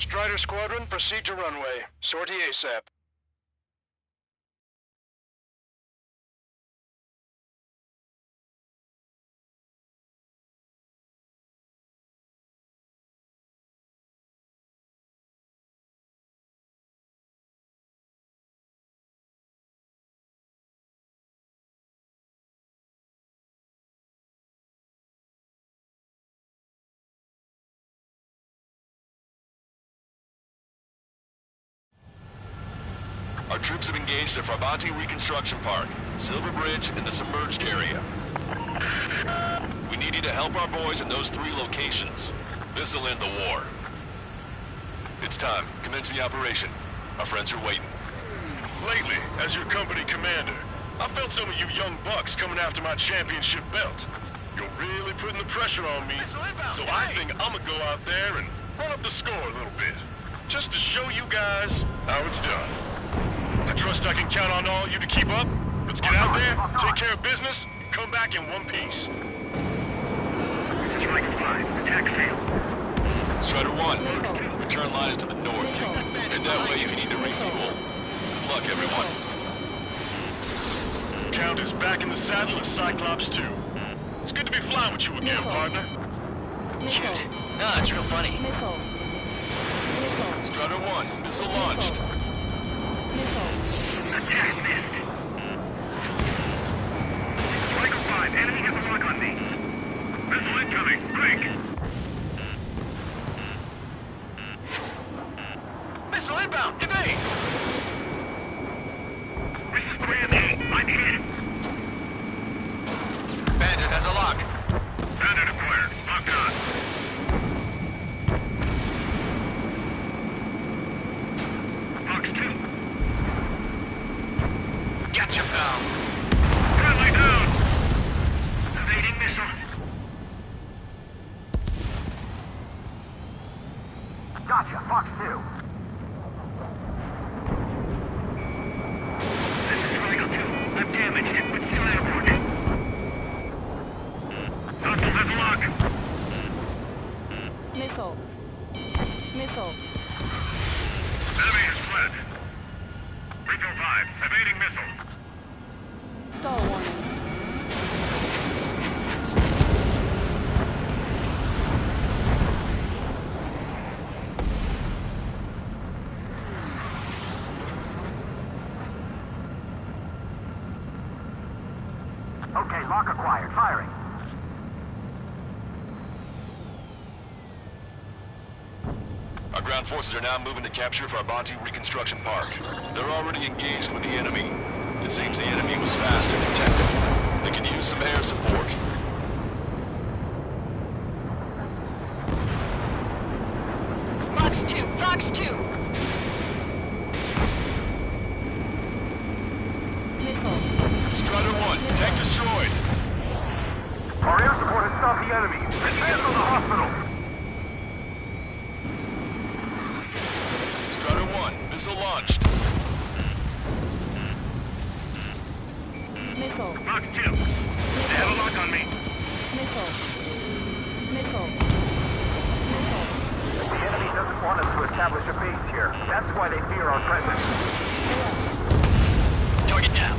Strider Squadron, proceed to runway. Sortie ASAP. Our troops have engaged at Farbanti Reconstruction Park, Silver Bridge, and the submerged area. We need you to help our boys in those 3 locations. This'll end the war. It's time. Commence the operation. Our friends are waiting. Lately, as your company commander, I felt some of you young bucks coming after my championship belt. You're really putting the pressure on me, so I think I'm gonna go out there and run up the score a little bit. Just to show you guys how it's done. I trust I can count on all you to keep up. Let's get out there, take care of business, and come back in one piece. Strike 5, attack failed. Strider 1, return line is to the north. Head that way if you need to refuel. Good luck, everyone. Count is back in the saddle as Cyclops 2. It's good to be flying with you again, partner. Cute. No, it's real funny. Strider 1, missile launched. Attack missed. Striker 5, enemy has a lock on me. Missile incoming, quick! Missile inbound, evade! This is Graham A, I'm hit. Bandit has a lock. Bandit acquired, locked on. Fox 2. Gotcha, pal. Friendly down! Evading missile. Gotcha, Fox 2. This is Triangle 2. I'm damaged, but still airborne. Hostile has a lock. Missile. Missile. Enemy has fled. Repo 5, evading missile. Stall warning. Okay, lock acquired. Firing. Our ground forces are now moving to capture Farbanti Reconstruction Park. They're already engaged with the enemy. It seems the enemy was fast in detecting. They could use some air support. Fox 2, Fox 2. Missile. Strider 1, tank destroyed. Our air support has stopped the enemy. Advance to the hospital. Strider 1, missile launched. Missile. Fox 2. They have a lock on me. Missile. Missile. Missile. The enemy doesn't want us to establish a base here. That's why they fear our presence. Target down.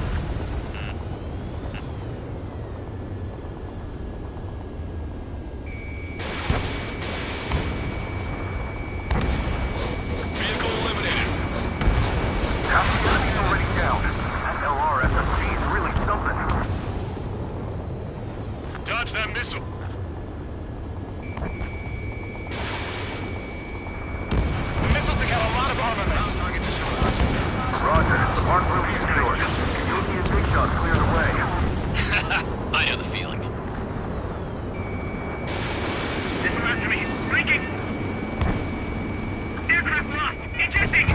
Vehicle eliminated. Half the enemy's already down. That LRSFG is really something. Dodge that missile. The missiles have got a lot of armament. Target destroyed. Roger. Mark will be secured. European big shots cleared away. I know the feeling. Missile after me. Breaking! Aircraft lost! Ejecting!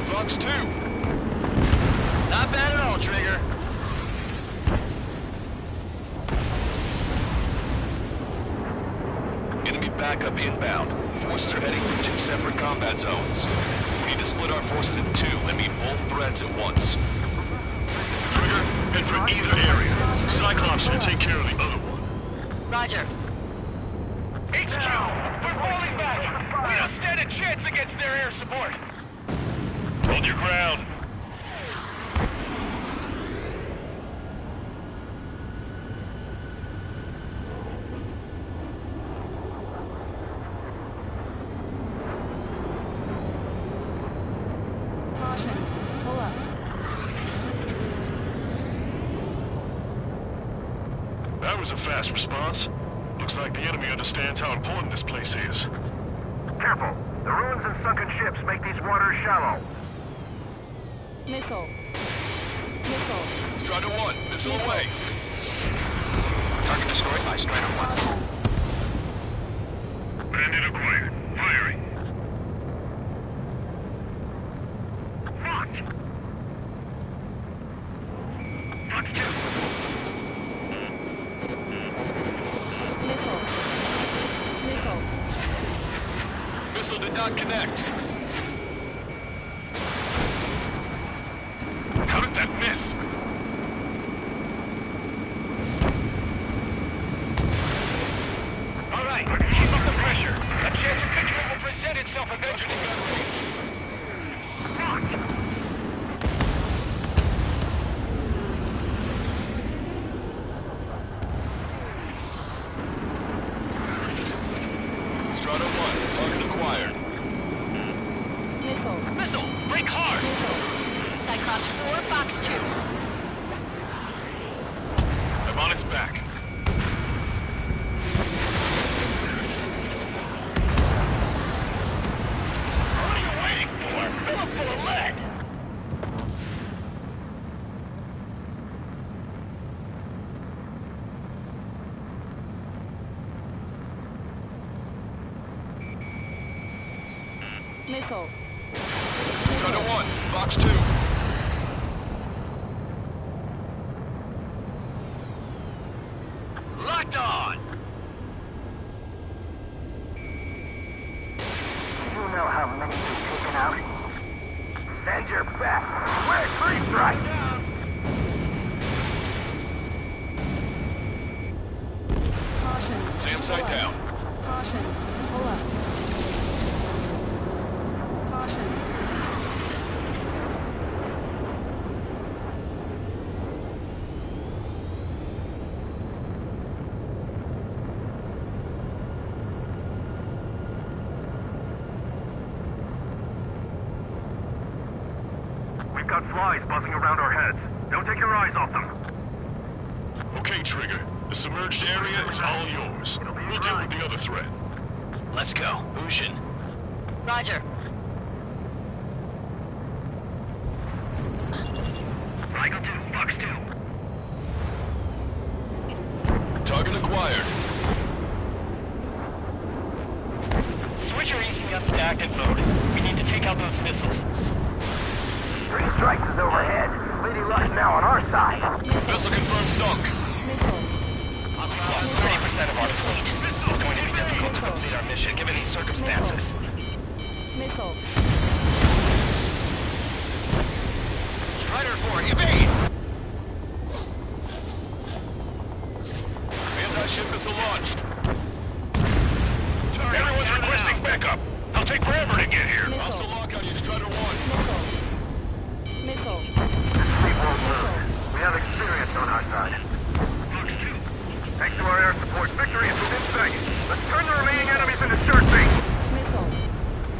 Fox 2. Not bad at all, Trigger. Enemy backup inbound. Forces are heading for 2 separate combat zones. We need to split our forces in 2 and meet both threats at once. Trigger, head for either area. Cyclops will take care of the other one. Roger. HQ, we're falling back. We don't stand a chance against their air support. Hold your ground. Caution. Pull up. That was a fast response. Looks like the enemy understands how important this place is. Careful. The ruins and sunken ships make these waters shallow. Missile. Missile. Strider 1, missile away. Target destroyed by Strider 1. Caution. Bandit acquired. Firing. Locked. Fox 2. Missile. Missile. Missile did not connect. How did that miss? All right, keep up the pressure. A chance of victory will present itself eventually. Locked. Strider 1, target acquired. Missile. Missile, break hard. Missile. Cyclops 4, Fox 2. I'm on its back. What are you waiting for? Fill up full of lead. Missile. Strider 1, Fox 2. Locked on. You know how many you've taken out? Send your best. Where's free strike? Caution. SAM sight Pull up. down. Caution. Pull up. Caution. We've got flies buzzing around our heads. Don't take your eyes off them. Okay, Trigger. The submerged area is all yours. We'll deal with the other threat. Let's go. Ushin. Roger. Cycle 2, Fox 2. Target acquired. Switcher ECM stacked and loaded. We need to take out those missiles. Free strikes is overhead. Lady Luck's now on our side. Vessel confirmed sunk. Missile. We've lost 30% of our fleet. It's going to be difficult to complete our mission given these circumstances. Missile. Strider 4, evade! Anti-ship missile launched. Everyone's requesting backup. They'll take forever to get here. Hostile lockout, you Strider 1. Missile. Missile. We won't lose. We have experience on our side. Fox 2. Thanks to our air support, victory is within sight. Let's turn the remaining enemies into dirt bait. Missile.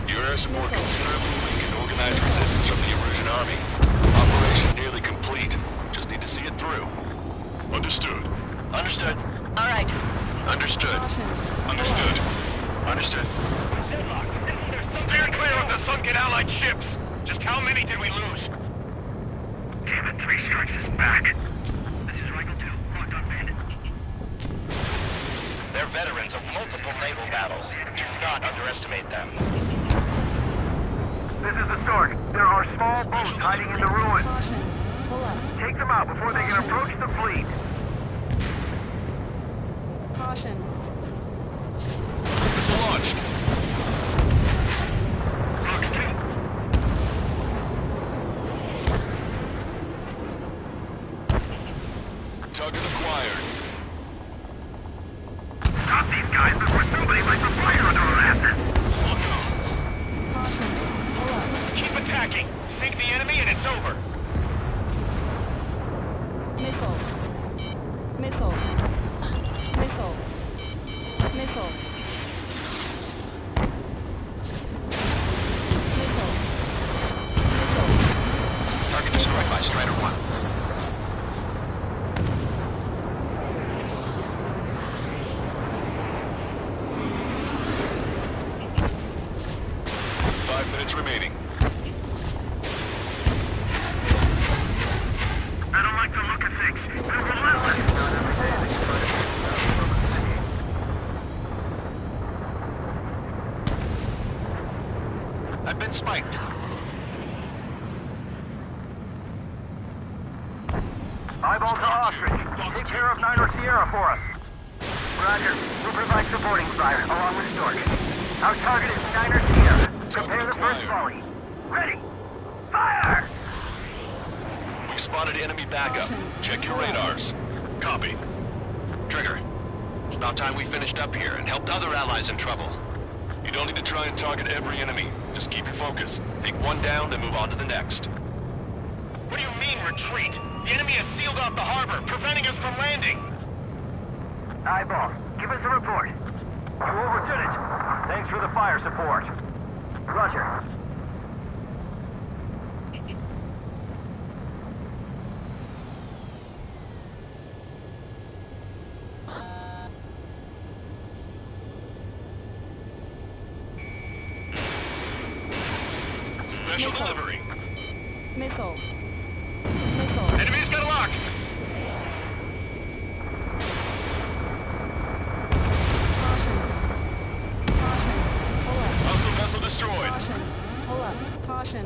Your air support considerably weakened organized resistance from the Erusian army. Operation nearly complete. Just need to see it through. Understood. Understood. All right. Understood. Caution. Understood. Understood. Steer clear of the sunken Allied ships. Just how many did we lose? Damn it, 3 strikes is back. This is Rifle 2. Locked on bandit. They're veterans of multiple naval battles. Do not underestimate them. This is the Stork. There are small boats hiding in the ruins. Caution. Pull up. Take them out before they can approach the fleet. Caution. Missile launched. Fox 2. Target acquired. Stop these guys before somebody like the fire under our asses! Caution. Pull up. Keep attacking. Sink the enemy and it's over. Missile. Missile. Missile. Missile. Missile. Missile. Target destroyed by Strider 1. Remaining. I don't like the look of things. They're relentless! I've been spiked. Eyeball to Ostrich. Take care of 9 or Sierra for us. Roger. We'll provide supporting fire, along with Storch. Our target is 9 or Sierra. Prepare the first volley. Ready! Fire! We've spotted enemy backup. Check your radars. Copy. Trigger. It's about time we finished up here and helped other allies in trouble. You don't need to try and target every enemy. Just keep your focus. Take one down, then move on to the next. What do you mean, retreat? The enemy has sealed off the harbor, preventing us from landing. Eyeball, give us a report. You overdid it. Thanks for the fire support. Roger. Special Missile. delivery. Missile. Missile. Enemy's got a lock. Caution. Caution. Pull up. Hostile vessel destroyed. Caution. Pull up. Caution.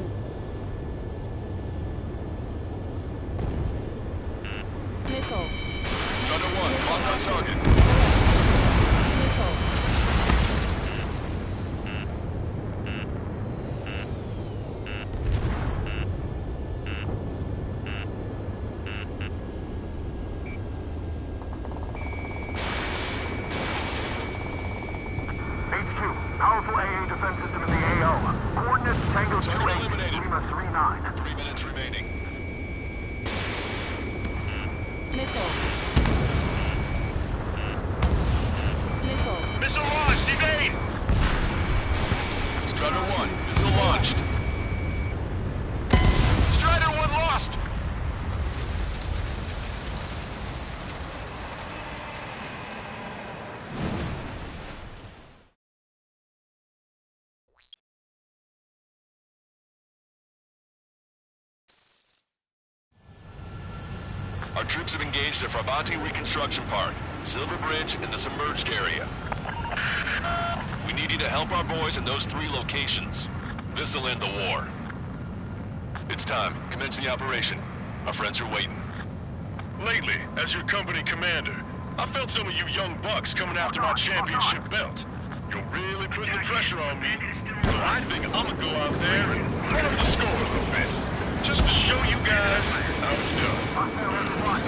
Missile. Strider 1, locked on target. Missile. H2, powerful AA defense system in the AO. Coordinates Tango 28, Target eliminated. Lima 39. 3 minutes remaining. Missile. Missile. Missile launched. Evade. Strider 1, missile launched. Strider 1 lost. Our troops have engaged at Frabanti Reconstruction Park, Silver Bridge, and the submerged area. We need you to help our boys in those 3 locations. This'll end the war. It's time. Commence the operation. Our friends are waiting. Lately, as your company commander, I felt some of you young bucks coming after my championship belt. You're really putting the pressure on me, so I think I'm gonna go out there and run up the score a little bit. Just to show you guys how it's done.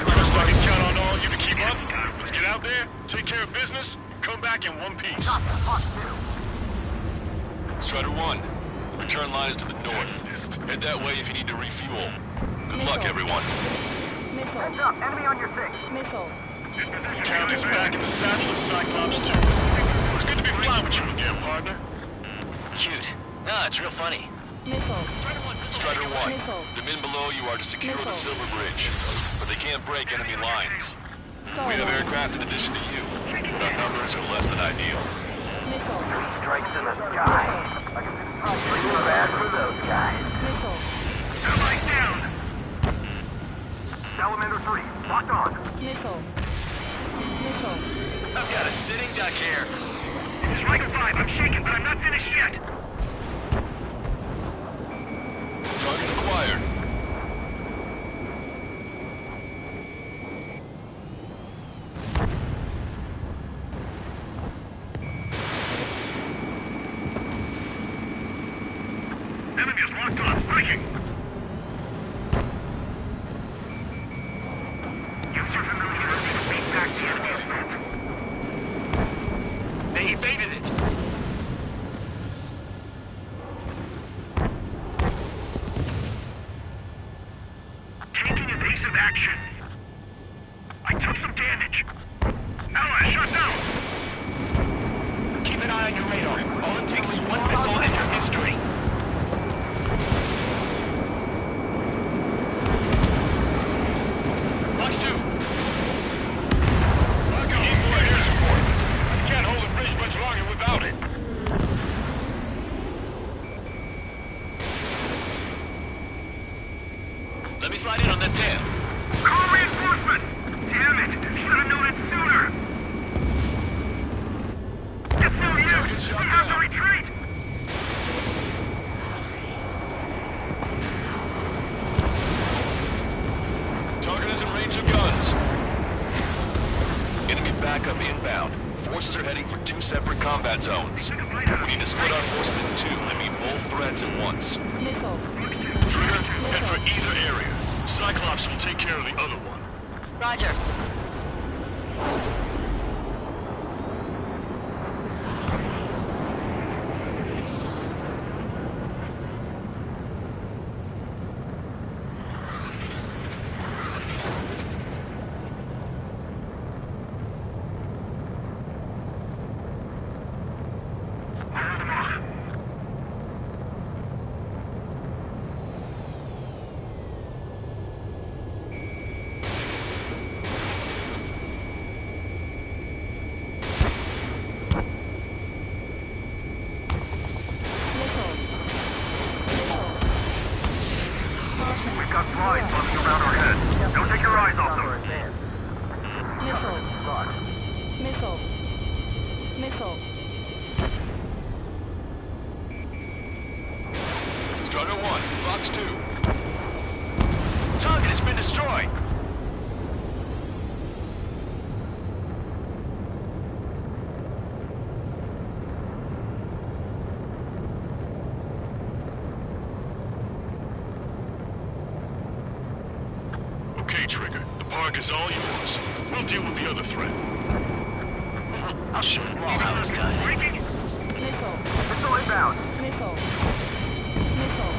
Trust I can count on all you to keep up. Let's get out there, take care of business, and come back in one piece. Strider 1, return line is to the north. Head that way if you need to refuel. Good luck, everyone. Missile. Heads up, enemy on your 6. Missile. Count is back in the saddle as Cyclops 2. It's good to be flying with you again, partner. Cute. No, it's real funny. Missile. Strider 1, Missile. the men below you are to secure the Missile. Silver Bridge, but they can't break enemy lines. Star We have One. aircraft in addition to you, but our numbers are less than ideal. Missile. Strikes in the sky. Pretty bad for those guys. Missile. Everybody down! Salamander 3, locked on. Missile. Missile. I've got a sitting duck here. This is Rifle 5, I'm shaking, but I'm not finished yet. Target acquired. Enemy is locked on, breaking. Use your familiarity to beat back the enemy assault. They evaded it. Taking evasive action. I took some damage. Ally shot down. Keep an eye on your radar. All it takes is one missile and your history. Box 2. Keep boy air support. You can't hold the bridge much longer without it. Let me slide in on that tail. Call reinforcements! Damn it! Should have known it sooner! It's no use! We have to retreat! Target is in range of guns. Enemy backup inbound. Forces are heading for 2 separate combat zones. We need to split our forces in 2 and meet both threats at once. Missile. Trigger, head for either area. Cyclops will take care of the other one. Roger. We've got flies buzzing around our heads. Don't take your eyes off them. Missile. Missile. Missile. Strider 1, Fox 2. Target has been destroyed. Okay, Trigger. The park is all yours. We'll deal with the other threat. I'll show you all how it's done. Missile. Missile inbound. Missile. Missile.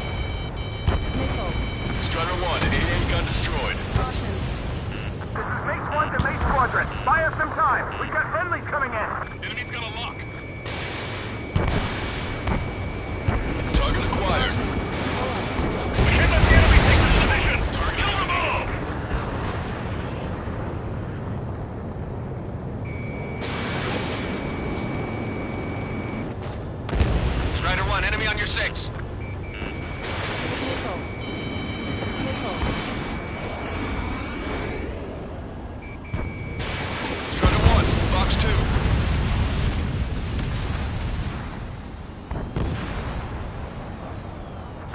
Missile. Strider 1, AA gun destroyed. Caution. This is Base 1 to Base Quadrant. Buy us some time. We've got friendlies coming in. Enemy's got a lock. Target acquired. We can't let the enemy take this position. Kill them all. Strider 1, enemy on your 6. Missile. Missile. Strider 1, Fox 2.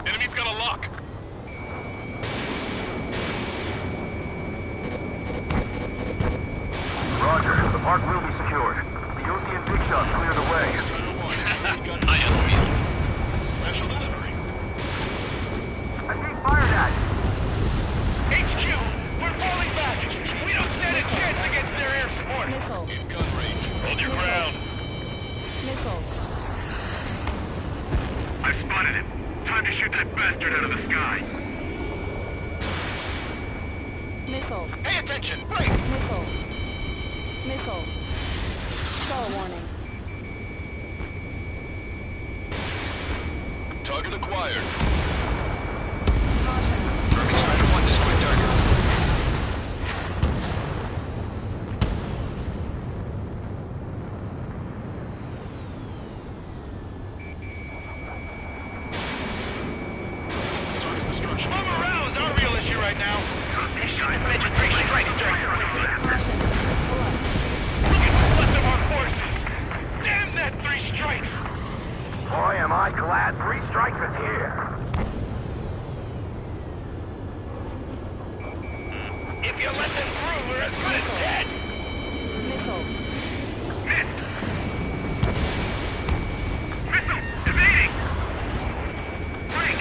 Enemy's got a lock. Roger. The park will be secured. The Uzi and Big Shot clear the way. Strider 1, AA gun I am destroyed. immune. Special delivery. I'm being fired at. HQ, we're falling back. We don't stand a chance against their air support. Missile. In gun range. Hold your ground. Missile. I spotted him. Time to shoot that bastard out of the sky. Missile. Pay attention. Break. Missile. Missile. Star warning. Target acquired. Caution. Perfect. Strider 1, destroy target. Target destruction. Our morale is our real issue right now. Major 3 strikes during. Caution. Alert. Look at what's left of our forces. Damn that 3 strikes. Boy, am I glad 3 strikes is here. If you let them through, we're as good as dead. Missile. Missed. Missile! Evading! Break!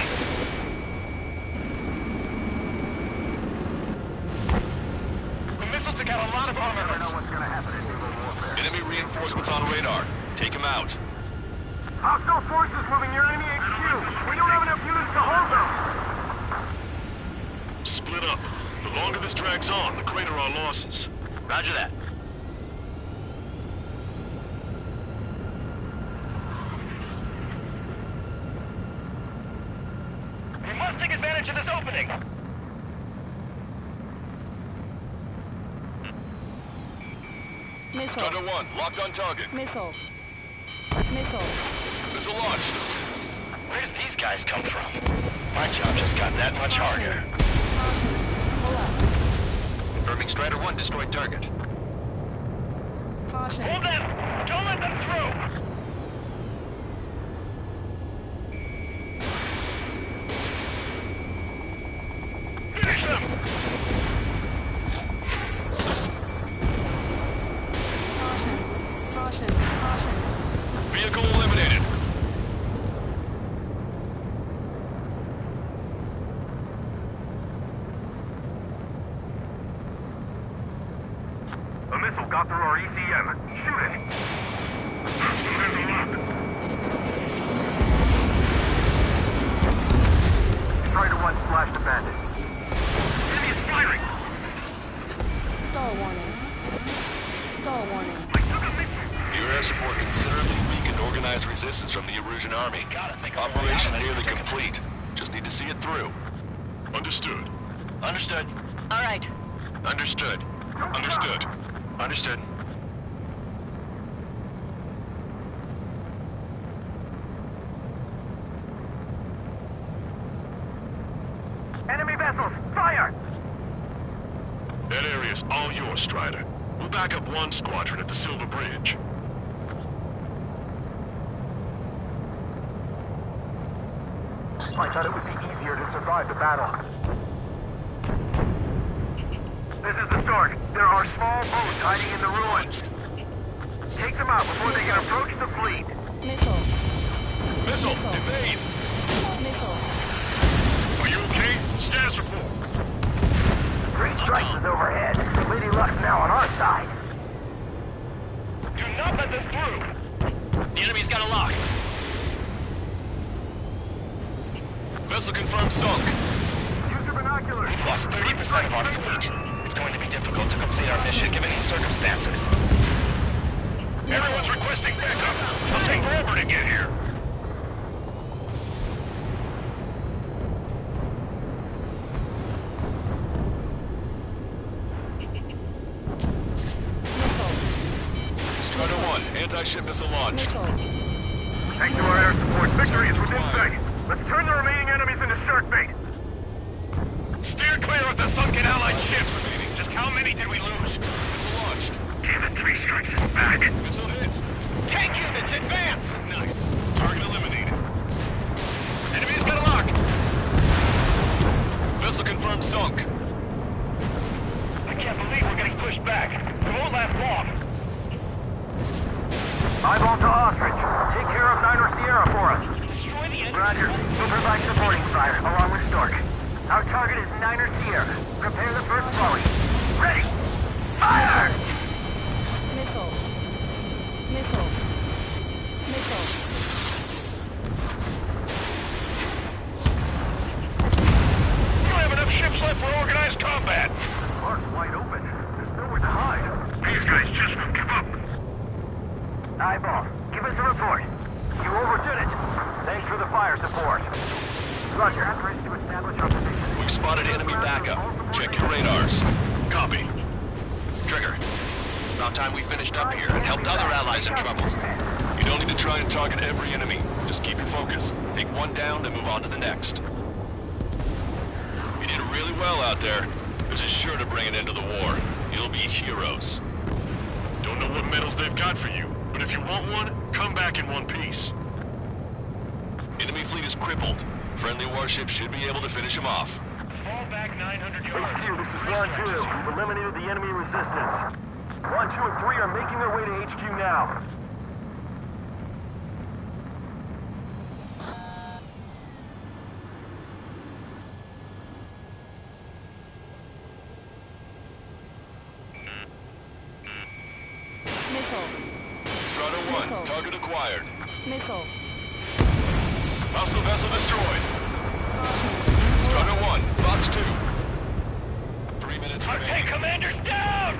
The missile took out a lot of You never know armor. what's gonna happen in naval warfare. Enemy reinforcements on radar. Take him out. Hostile forces moving near enemy HQ. We don't have enough units to hold them. Split up. The longer this drags on, the greater our losses. Roger that. We must take advantage of this opening. Missile. Strider 1, locked on target. Missile. Missile. Missile launched. Where did these guys come from? My job just got that much harder. Caution. Pull up. Confirming Strider 1 destroyed target. Caution. Hold them! Don't let them through! Finish them! Caution. Caution. Caution. Vehicle eliminated. A missile got through our ECM. Shoot it! Strider 1 splashed a bandit. Enemy is firing! Stall warning. Stall warning. Your air support considerably weakened organized resistance from the Erusian army. Operation nearly complete. Just need to see it through. Understood. Understood. All right. Understood. Understood. Understood. Enemy vessels, fire! That area's all yours, Strider. We'll back up one squadron at the Silver Bridge. I thought it would be easier to survive the battle. This is the start. There are small boats hiding in the ruins. Take them out before they can approach the fleet. Missile. Missile, evade! Missile. Are you okay? Status report. Three strikes is overhead. Lady Luck's now on our side. Do not let them through! The enemy's got a lock. Vessel confirmed sunk. Use your binoculars. We've lost 30% of our fleet. It's going to be difficult to complete our mission given these circumstances. Everyone's requesting backup. It'll take forever to get here. Missile. Strider 1, anti-ship missile launched. Missile. Thanks to our air support, victory is within sight. Let's turn the remaining enemies into shark bait. Steer clear of the sunken allied ships. Remaining. Just how many did we lose? Missile launched. Damn it, 3 strikes is back. Missile hit. Tank units, advance! Nice. Target eliminated. Enemy's got a lock. Vessel confirmed sunk. I can't believe we're getting pushed back. We won't last long. Eyeball to Ostrich. Take care of 9 or Sierra for us. Destroy the enemy. Roger. We'll provide supporting fire along with Stork. Our target is 9 or Sierra. Prepare the first volley. Ready! Fire! Missile. Missile. Missile. We don't have enough ships left for organized combat. Park's wide open. There's nowhere to hide. These guys just won't give up. Eyeball, give us a report. You overdid it. Thanks for the fire support. Roger. Ready to establish our position. We've spotted enemy backup. Check your radars. Copy. Trigger. It's about time we finished up here and helped other allies in trouble. You don't need to try and target every enemy. Just keep your focus. Take one down, then move on to the next. You did really well out there. This is sure to bring an end to the war. You'll be heroes. Don't know what medals they've got for you, but if you want one, come back in one piece. Enemy fleet is crippled. Friendly warships should be able to finish them off. Fall back 900 HQ, yards. this is 1-2. We've eliminated the enemy resistance. 1, 2, and 3 are making their way to HQ now. Missile. Strider 1, Missile. Target acquired. Missile. Hostile vessel destroyed. Strider 1, Fox 2. 3 minutes Our tank remaining. commander's down!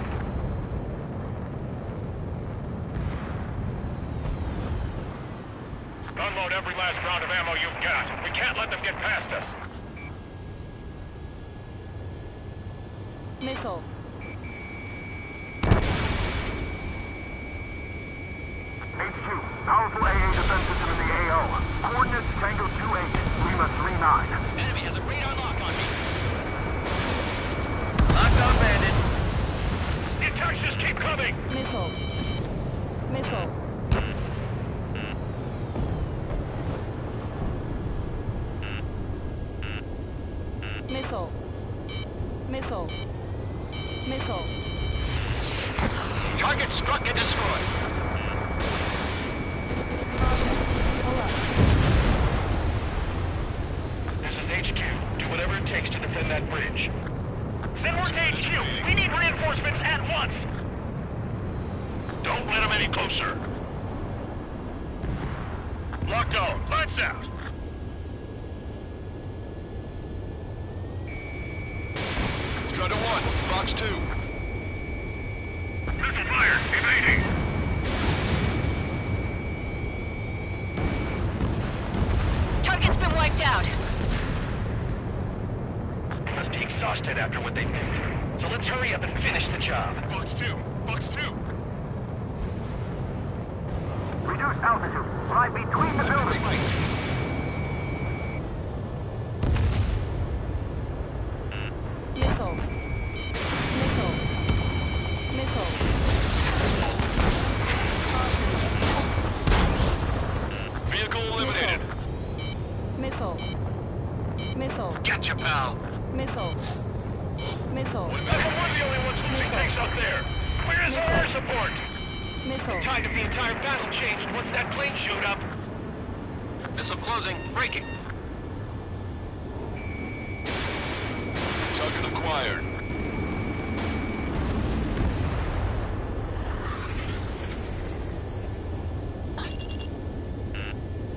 Unload every last round of ammo you've got. We can't let them get past us. Missile. H2, powerful AA defense system in the AO. Coordinates Tango 28, Lima 39. Enemy has a radar lock on me. Locked on bandit. The attacks just keep coming! Missile. Missile. Missile. Missile. Missile. Target struck and destroyed. Pull up. This is HQ. Do whatever it takes to defend that bridge. Send word to HQ. We need reinforcements at once. Don't let them any closer. Locked on. Lights out. Strider 1, Fox 2. Missile fire. Evading. Target's been wiped out. They must be exhausted after what they've been through. So let's hurry up and finish the job. Fox 2. Fox 2. Reduce altitude. Fly between the buildings. Missile. Missile. Missile. Vehicle eliminated. Missile. Missile. Gotcha, pal. Missile. Missile. We're the only ones losing things up there. Where is our air support? Missile. Tide of the entire battle changed once that plane showed up. Missile closing. Breaking. Target acquired.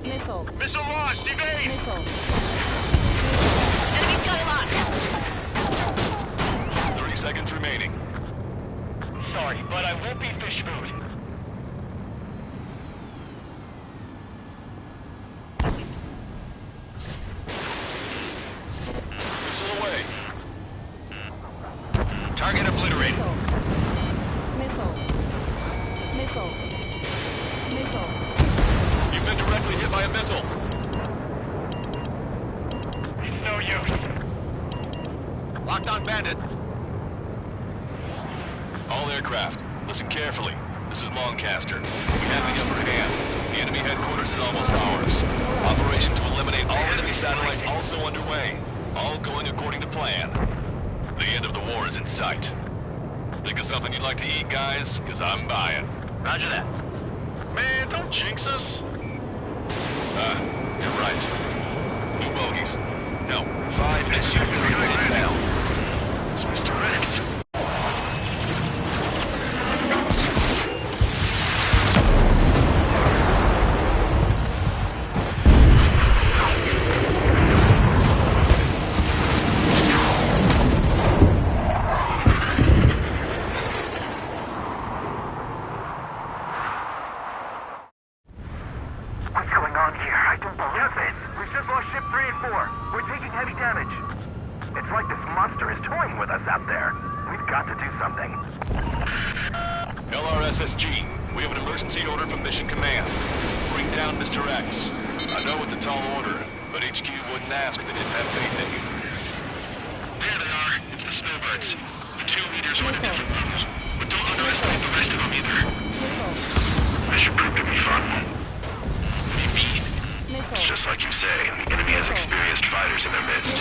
Missile. Missile launched. Evade. Missile. Enemy's got a lock. 30 seconds remaining. Sorry, but I won't be fish food. Missile away. Target obliterated. Missile. Missile. Missile. You've been directly hit by a missile. It's no use. Locked on bandit. All aircraft, listen carefully. This is Lancaster. We have the upper hand. The enemy headquarters is almost ours. Operation to eliminate all enemy satellites also underway. All going according to plan. The end of the war is in sight. Think of something you'd like to eat, guys? Because I'm buying. Roger that. Man, don't jinx us. You're right. New bogies. No, 5 SU-3s inbound. It's Mr. X. What's going on here? I don't believe it. We've just lost ship 3 and 4. We're taking heavy damage. It's like this monster is toying with us out there. We've got to do something. LRSSG, we have an emergency order from Mission Command. Bring down Mr. X. I know it's a tall order, but HQ wouldn't ask if they didn't have faith in you. There they are. It's the snowbirds. The 2 leaders are at a different level. But don't underestimate the rest of them either. Missile. This should prove to be fun. What do you mean? Missile. It's just like you say. The enemy has experienced fighters in their midst.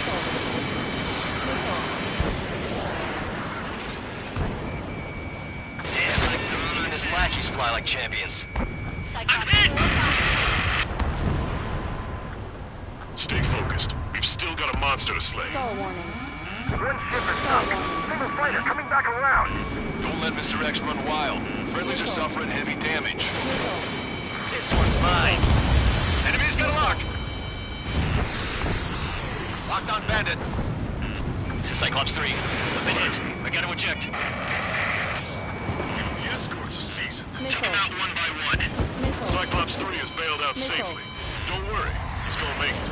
Damn, like Bruno and his lackeys fly like champions. Stay focused. We've still got a monster to slay. Stall warning. One ship is sunk. Single fighter coming back around. Don't let Mr. X run wild. Friendlies are suffering heavy damage. Missile. Locked on bandit. This is Cyclops 3. I've been hit. I gotta eject. The escorts are seasoned. Took him out one by one. Missile. Cyclops 3 is bailed out Missile. safely. Don't worry, he's gonna make it.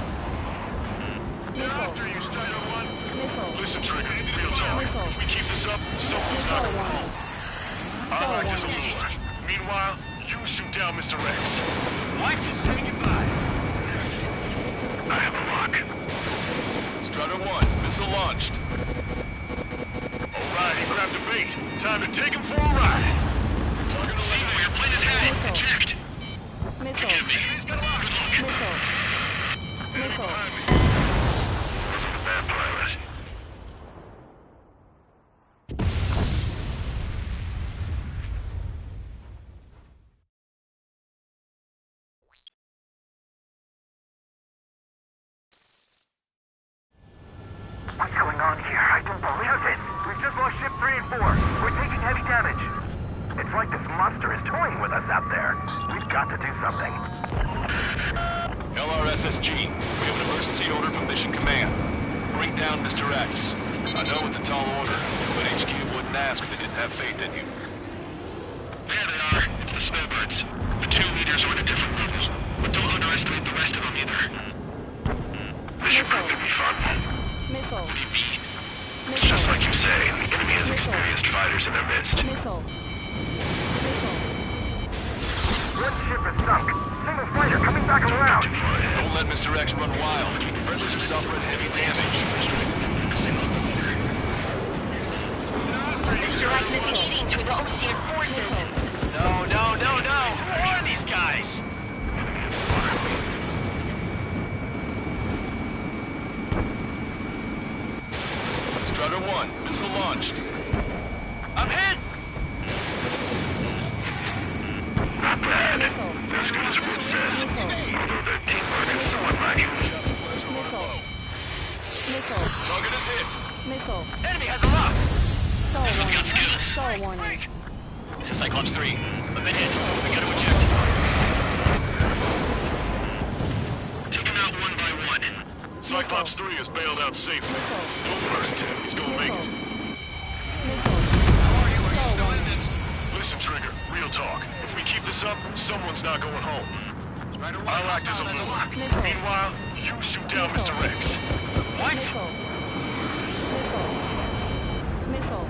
Missile. After you, Strider 1. Missile. Listen, Trigger, real talk. Missile. If we keep this up, someone's not Missile going one. home. I'll act as a lure. Meanwhile, you shoot down Mr. X. What? Say goodbye. I have a lock. Strider 1, missile launched. Alright, he grabbed a bait. Time to take him for a ride. Target Seymour, your plane is headed. Eject. Missile. Give me. He's got a lock. Good luck. Missile. Missile. Behind me. Wasn't a bad pilot. What's going on here? I don't believe it. We've just lost ship 3 and 4. We're taking heavy damage. It's like this monster is toying with us out there. We've got to do something. LRSSG, we have an emergency order from Mission Command. Bring down Mr. X. I know it's a tall order, but HQ wouldn't ask if they didn't have faith in you. There they are. It's the snowbirds. The 2 leaders are at a different level. But don't underestimate the rest of them either. This should prove to be fun. Missile. What do you mean? It's just like you say, the enemy has experienced fighters in their midst. Missile. Missile. One ship is sunk. Single fighter coming back around. Don't let Mr. X run wild. Friendlies are suffering heavy damage. Mr. X is eating through the Osean forces. No, no, no, no. Who are these guys? Strider 1, missile launched. I'm hit. Not bad. Missile. As good as Wood says. Although their teamwork is somewhat lacking. Missile. Missile. Target is hit. Missile. Enemy has a lock. Star This one's warning. got skills. Star warning. This is Cyclops 3. I've been hit. I gotta eject. Took him out one by one. Cyclops 3 is bailed out safely. Missile. Don't worry, he's gonna make Missile. it. Missile. How are you? Are you Star still in warning. this? Listen, Trigger, real talk. If we keep this up, someone's not going home. I'll act as a lure. Missile. Meanwhile, you shoot down Mr. X. What? Missile. Missile.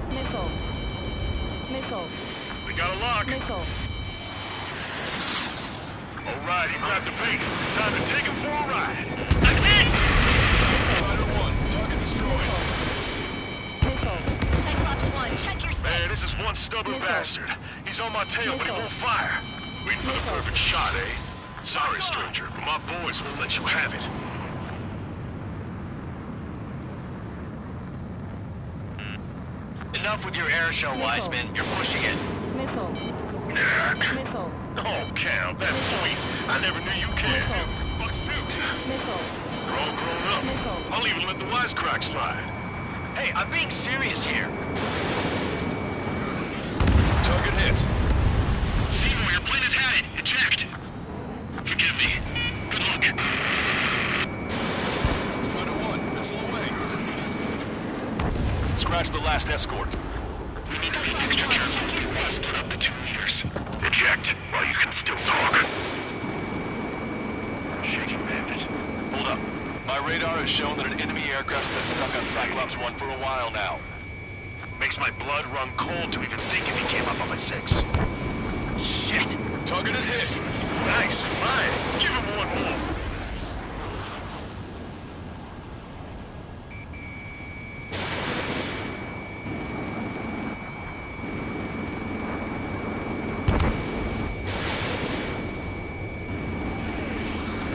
Missile. Missile. We got a lock. Missile. Alright, he grabbed the bait. Time to take him for a ride. I'm hit. Strider 1, target destroyed. Missile. Cyclops 1, check your Man, sights. this is one stubborn Missile. bastard. He's on my tail, but he Missile. won't fire. Waiting for the Missile. perfect shot, eh? Sorry, stranger, but my boys won't let you have it. Enough with your air show, Wiseman. You're pushing it. Missile. Yeah. Missile. Oh, Cal, that's sweet. I never knew you cared. Missile. Bucks too. Missile. We're all grown up. Missile. I'll even let the wisecrack slide. Hey, I'm being serious here. Target hit. Seymour, your plane is headed. Eject. Forgive me. Good luck. Strider 1, missile away. Scratch the last escort. We need to be extra careful. Let's split up the 2 leaders. Eject while you can still talk. Shaking bandit. Hold up. My radar has shown that an enemy aircraft has been stuck on Cyclops 1 for a while now. Makes my blood run cold to even think if he came up on my 6. Shit. Target is hit. Nice, fine. Give him one more.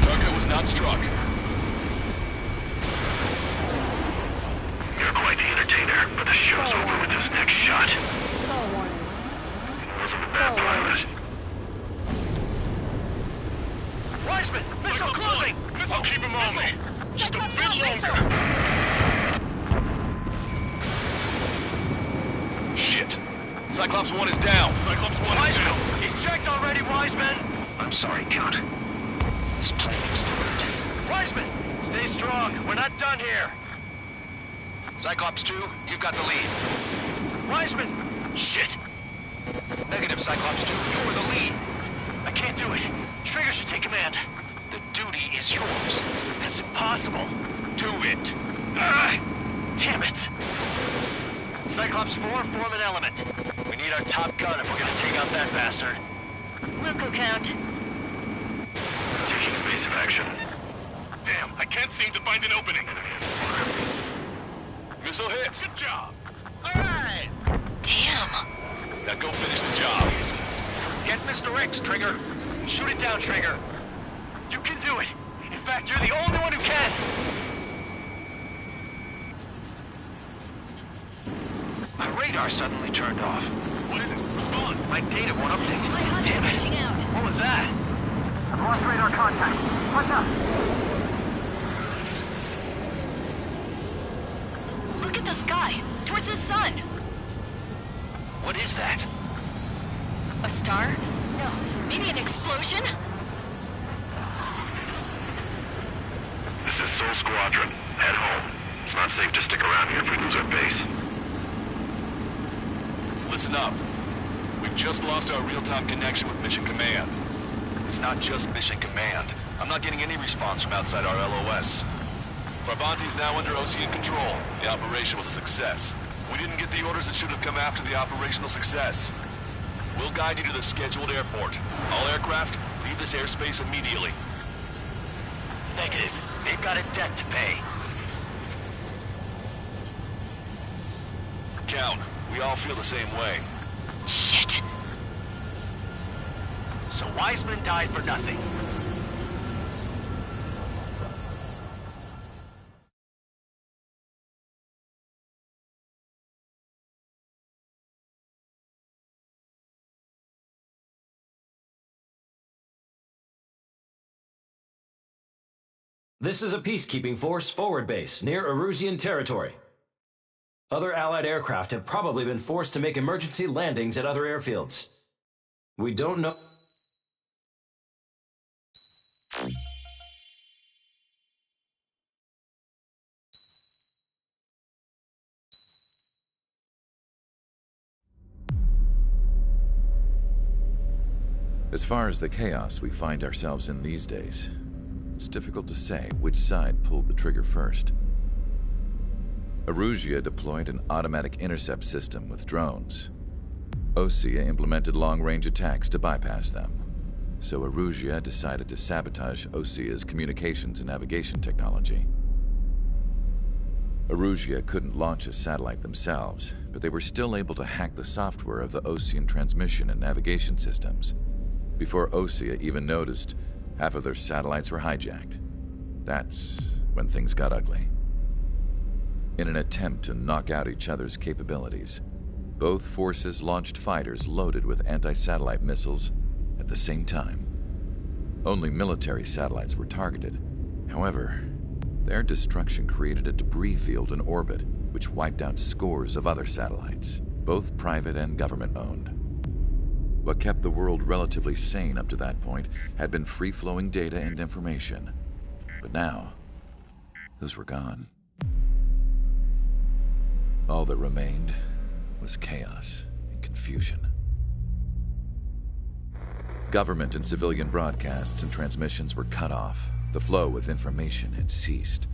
Target was not struck. You're quite the entertainer, but the show's over with this next shot. Star warning. Wasn't a bad pilot. Wiseman, missile closing. I'll keep him on me. Just a Cyclops bit 1, missile. longer. Shit. Cyclops 1 is down. Cyclops 1 is Wiseman, down. eject already, Wiseman. I'm sorry, Count. This plane exploded. Wiseman, Stay strong. We're not done here. Cyclops 2, you've got the lead. Wiseman! Shit! Negative, Cyclops 2. You were the lead. I can't do it. Trigger should take command. The duty is yours. That's impossible. Do it. Damn it. Cyclops 4, form an element. We need our top gun if we're gonna take out that bastard. Wilco count. Taking evasive action. Damn, I can't seem to find an opening. Missile hit. Good job. Alright! Damn. Now go finish the job. Get Mr. X, Trigger. Shoot it down, Trigger. You can do it. In fact, you're the only one who can. My radar suddenly turned off. What is it? Respond. My data won't update. My HUD Damn is it. pushing out. What was that? I've lost radar contact. What's up? Look at the sky. Towards the sun. What is that? A star? No. Maybe an explosion? This is Soul Squadron. Head home. It's not safe to stick around here if we lose our base. Listen up. We've just lost our real-time connection with Mission Command. It's not just Mission Command. I'm not getting any response from outside our LOS. Farbanti's now under OCN control. The operation was a success. We didn't get the orders that should have come after the operational success. We'll guide you to the scheduled airport. All aircraft, leave this airspace immediately. Negative. They've got a debt to pay. Count, we all feel the same way. Shit. So Wiseman died for nothing. This is a peacekeeping force forward base near Erusian territory. Other Allied aircraft have probably been forced to make emergency landings at other airfields. We don't know... As far as the chaos we find ourselves in these days, it's difficult to say which side pulled the trigger first. Erusia deployed an automatic intercept system with drones. Osea implemented long-range attacks to bypass them. So Erusia decided to sabotage Osea's communications and navigation technology. Erusia couldn't launch a satellite themselves, but they were still able to hack the software of the Osean transmission and navigation systems. Before Osea even noticed, half of their satellites were hijacked. That's when things got ugly. In an attempt to knock out each other's capabilities, both forces launched fighters loaded with anti-satellite missiles at the same time. Only military satellites were targeted. However, their destruction created a debris field in orbit, which wiped out scores of other satellites, both private and government-owned. What kept the world relatively sane up to that point had been free-flowing data and information. But now, those were gone. All that remained was chaos and confusion. Government and civilian broadcasts and transmissions were cut off. The flow of information had ceased.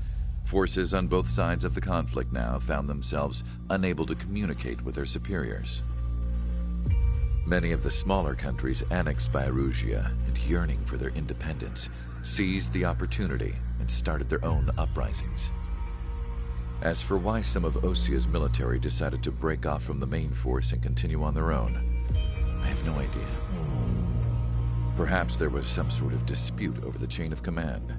Forces on both sides of the conflict now found themselves unable to communicate with their superiors. Many of the smaller countries annexed by Erusia and yearning for their independence seized the opportunity and started their own uprisings. As for why some of Osea's military decided to break off from the main force and continue on their own, I have no idea. Perhaps there was some sort of dispute over the chain of command.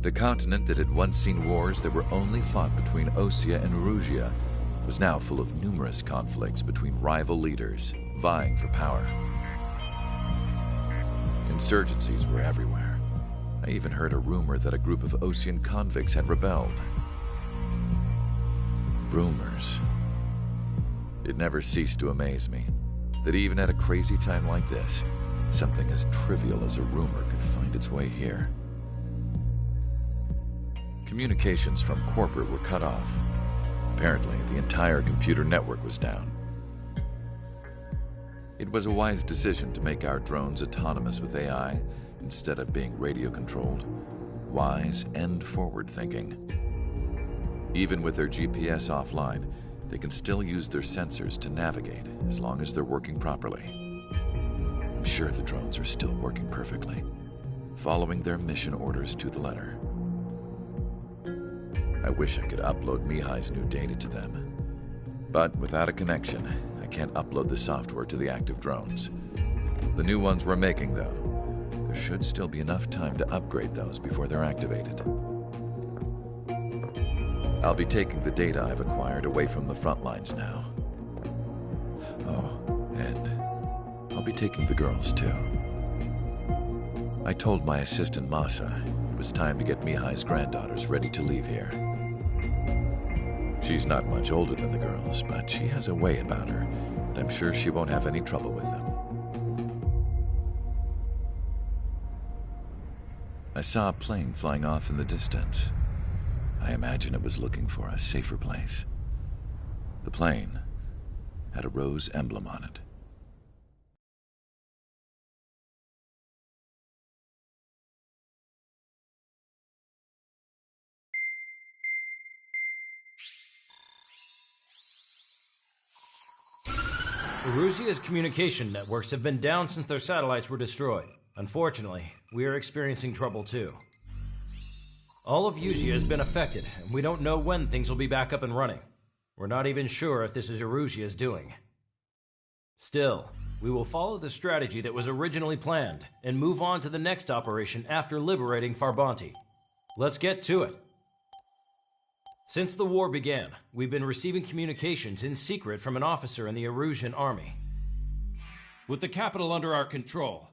The continent that had once seen wars that were only fought between Osea and Erusia was now full of numerous conflicts between rival leaders vying for power. Insurgencies were everywhere. I even heard a rumor that a group of Osean convicts had rebelled. Rumors. It never ceased to amaze me that even at a crazy time like this, something as trivial as a rumor could find its way here. Communications from corporate were cut off. Apparently, the entire computer network was down. It was a wise decision to make our drones autonomous with AI instead of being radio-controlled. Wise and forward-thinking. Even with their GPS offline, they can still use their sensors to navigate as long as they're working properly. I'm sure the drones are still working perfectly, following their mission orders to the letter. I wish I could upload Mihai's new data to them. But without a connection, I can't upload the software to the active drones. The new ones we're making, though, there should still be enough time to upgrade those before they're activated. I'll be taking the data I've acquired away from the front lines now. Oh, and I'll be taking the girls, too. I told my assistant Masa it was time to get Mihai's granddaughters ready to leave here. She's not much older than the girls, but she has a way about her, and I'm sure she won't have any trouble with them. I saw a plane flying off in the distance. I imagine it was looking for a safer place. The plane had a rose emblem on it. Erusia's communication networks have been down since their satellites were destroyed. Unfortunately, we are experiencing trouble too. All of Erusia has been affected, and we don't know when things will be back up and running. We're not even sure if this is Erusia's doing. Still, we will follow the strategy that was originally planned, and move on to the next operation after liberating Farbanti. Let's get to it. Since the war began, we've been receiving communications in secret from an officer in the Erusian army. With the capital under our control,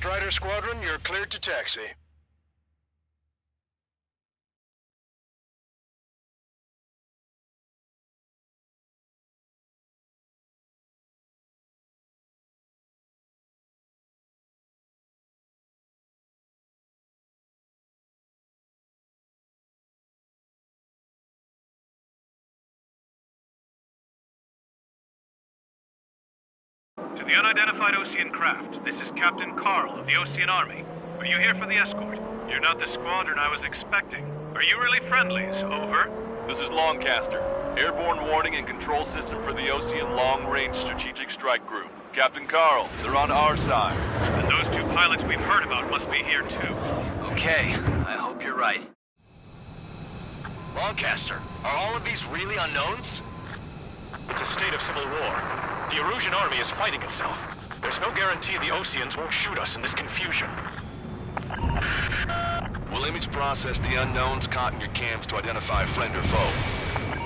Strider Squadron, you're cleared to taxi. To the unidentified Osean craft, this is Captain Carl of the Osean Army. Are you here for the escort? You're not the squadron I was expecting. Are you really friendlies? Over. This is Longcaster. Airborne warning and control system for the Osean Long Range Strategic Strike Group. Captain Carl, they're on our side. And those two pilots we've heard about must be here too. Okay, I hope you're right. Longcaster, are all of these really unknowns? It's a state of civil war. The Erusian army is fighting itself. There's no guarantee the Oseans won't shoot us in this confusion. We'll image process the unknowns caught in your cams to identify friend or foe.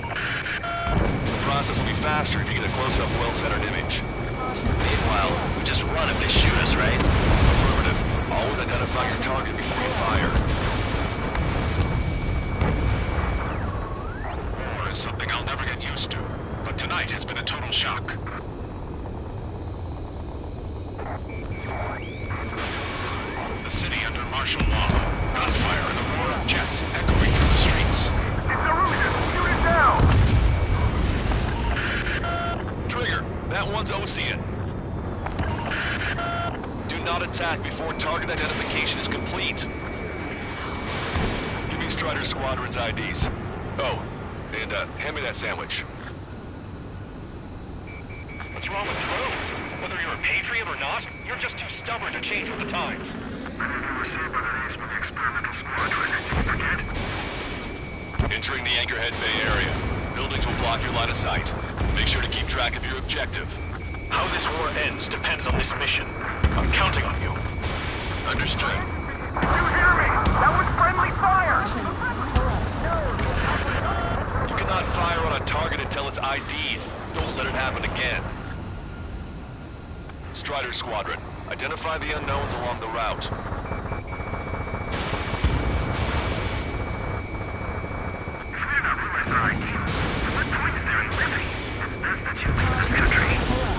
The process will be faster if you get a close-up, well-centered image. Meanwhile, we just run if they shoot us, right? Affirmative. Always identify your target before you fire. War is something I'll never get used to, but tonight has been a total shock. The city under martial law. Gunfire and the roar of jets echoing through the streets. It's Erusian! Shoot it down! Trigger, that one's Osean. Do not attack before target identification is complete. Give me Strider Squadron's IDs. Oh, and hand me that sandwich. What's wrong with the road? Whether you're a patriot or not, you're just too stubborn to change with the times. Entering the Anchorhead Bay area. Buildings will block your line of sight. Make sure to keep track of your objective. How this war ends depends on this mission. I'm counting on you. Understood. You hear me? That was friendly fire! You cannot fire on a target until it's ID'd. Don't let it happen again. Strider Squadron, identify the unknowns along the route.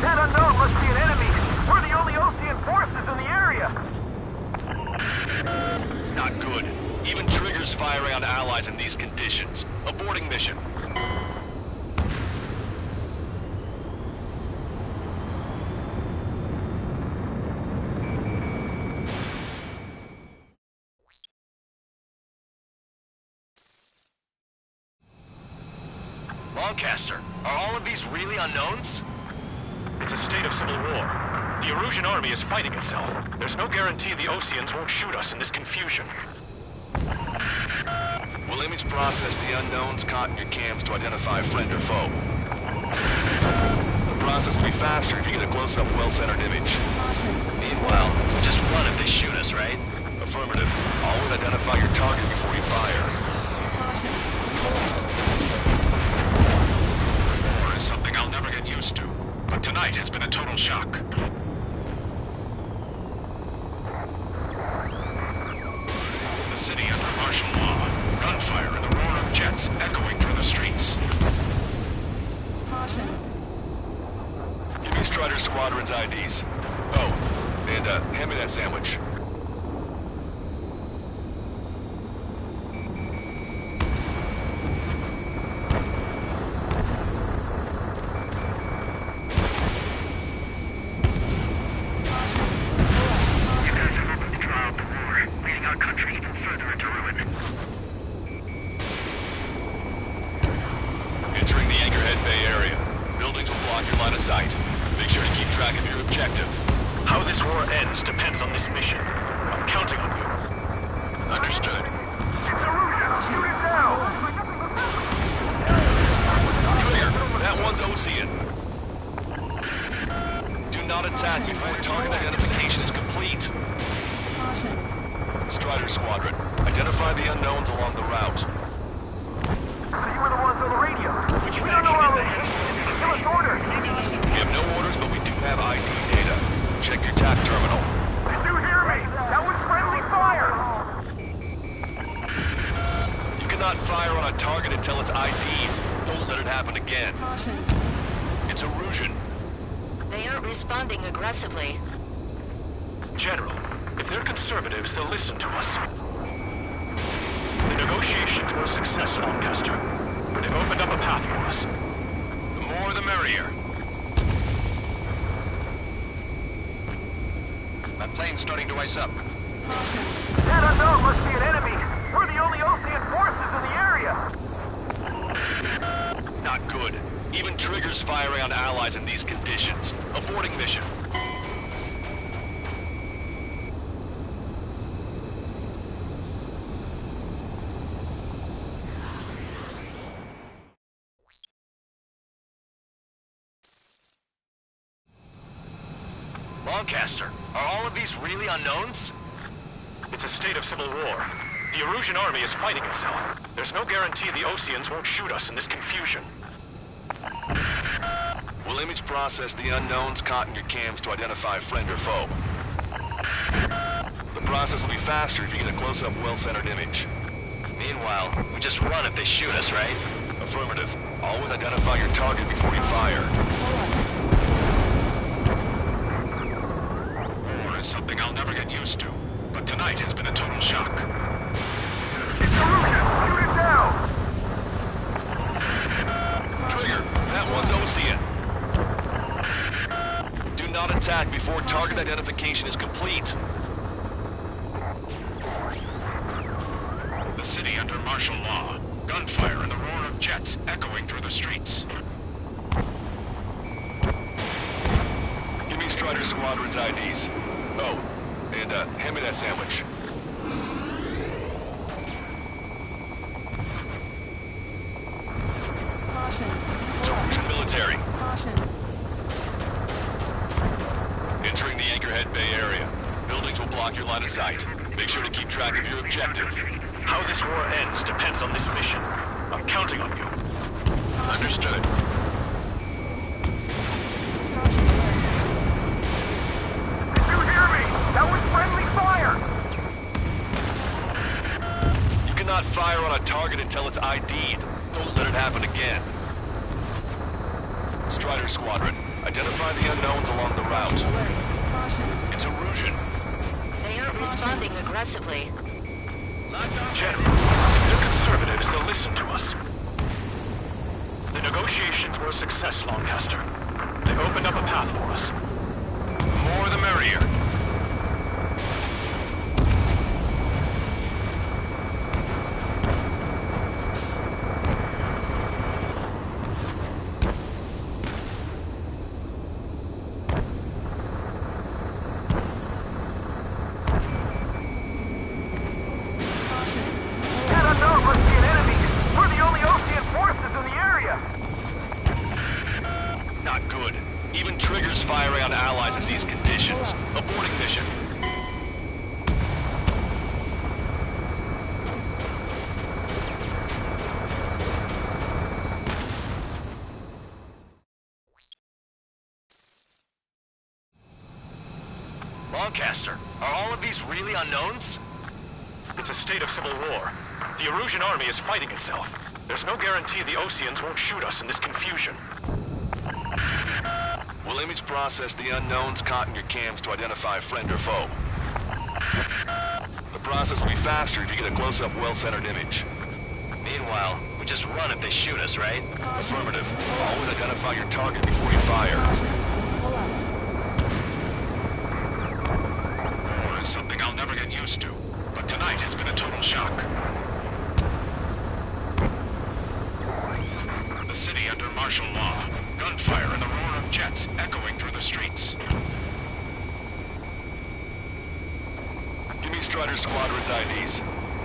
That unknown must be an enemy. We're the only Osean forces in the area. Not good. Even Trigger's firing on allies in these conditions. Aborting mission. Lancaster, are all of these really unknowns? It's a state of civil war. The Erusian army is fighting itself. There's no guarantee the Oseans won't shoot us in this confusion. We'll image process the unknowns caught in your cams to identify friend or foe. The process will be faster if you get a close-up, well-centered image. Meanwhile, we just run if they shoot us, right? Affirmative. Always identify your target before you fire. War is something I'll never get used to, but tonight has been a total shock. The city under martial law. Gunfire and the roar of jets echoing through the streets. Give me Strider Squadron's IDs. Oh, and hand me that sandwich. You guys are hoping to draw out the war, leading our country even further into ruin. Entering the Anchorhead Bay area. Buildings will block your line of sight. Make sure to keep track of your objective. How this war ends depends on this mission. I'm counting on you. Understood. It's Erusian! Shoot it down! Trigger, that one's Osean. Do not attack before target identification is complete. Strider Squadron, identify the unknowns along the route. So you were the ones on the radio. We don't know our location. Give us orders. We have no orders, but we do have ID data. Check your TAC terminal. Did you hear me? That was friendly fire! You cannot fire on a target until it's ID'd. Don't let it happen again. It's Erusian. They aren't responding aggressively. General, if they're conservatives, they'll listen to us. The negotiations were a success, Lancaster. But they've opened up a path for us. The more the merrier. That plane's starting to ice up. That unknown must be an enemy. We're the only Osean forces in the area. Not good. Even Trigger's firing on allies in these conditions. Aborting mission. Lancaster, are all of these really unknowns? It's a state of civil war. The Erusian army is fighting itself. There's no guarantee the Oseans won't shoot us in this confusion. We'll image process the unknowns caught in your cams to identify friend or foe. The process will be faster if you get a close-up, well-centered image. Meanwhile, we just run if they shoot us, right? Affirmative. Always identify your target before you fire. War is something I'll never get used to, but tonight has been a total shock. It's Erusian! Shoot it down! Trigger, that one's Osean. Do not attack before target identification is complete. The city under martial law. Gunfire and the roar of jets echoing through the streets. Give me Strider Squadron's IDs. Oh, and hand me that sandwich. It's Erusian military. Entering the Anchorhead Bay area. Buildings will block your line of sight. Make sure to keep track of your objective. How this war ends depends on this mission. I'm counting on you. Understood. Did you hear me? That was friendly fire! You cannot fire on a target until it's ID'd. Don't let it happen again. Strider Squadron, identify the unknowns along the route. It's Erusian. They aren't responding aggressively. General, if they're conservatives, they'll listen to us. The negotiations were a success, Lancaster. They opened up a path for us. The more the merrier. Even triggers firing on allies in these conditions. Aborting mission. Lancaster, are all of these really unknowns? It's a state of civil war. The Erusian army is fighting itself. There's no guarantee the Oseans won't shoot us in this confusion. We'll image process the unknowns caught in your cams to identify friend or foe. The process will be faster if you get a close-up, well-centered image. Meanwhile, we just run if they shoot us, right? Affirmative. Always identify your target before you fire. Pull up. War is something I'll never get used to, but tonight has been a total shock. The city under martial law. Gunfire and the roar of jets echoing through the streets. Give me Strider Squadron's IDs.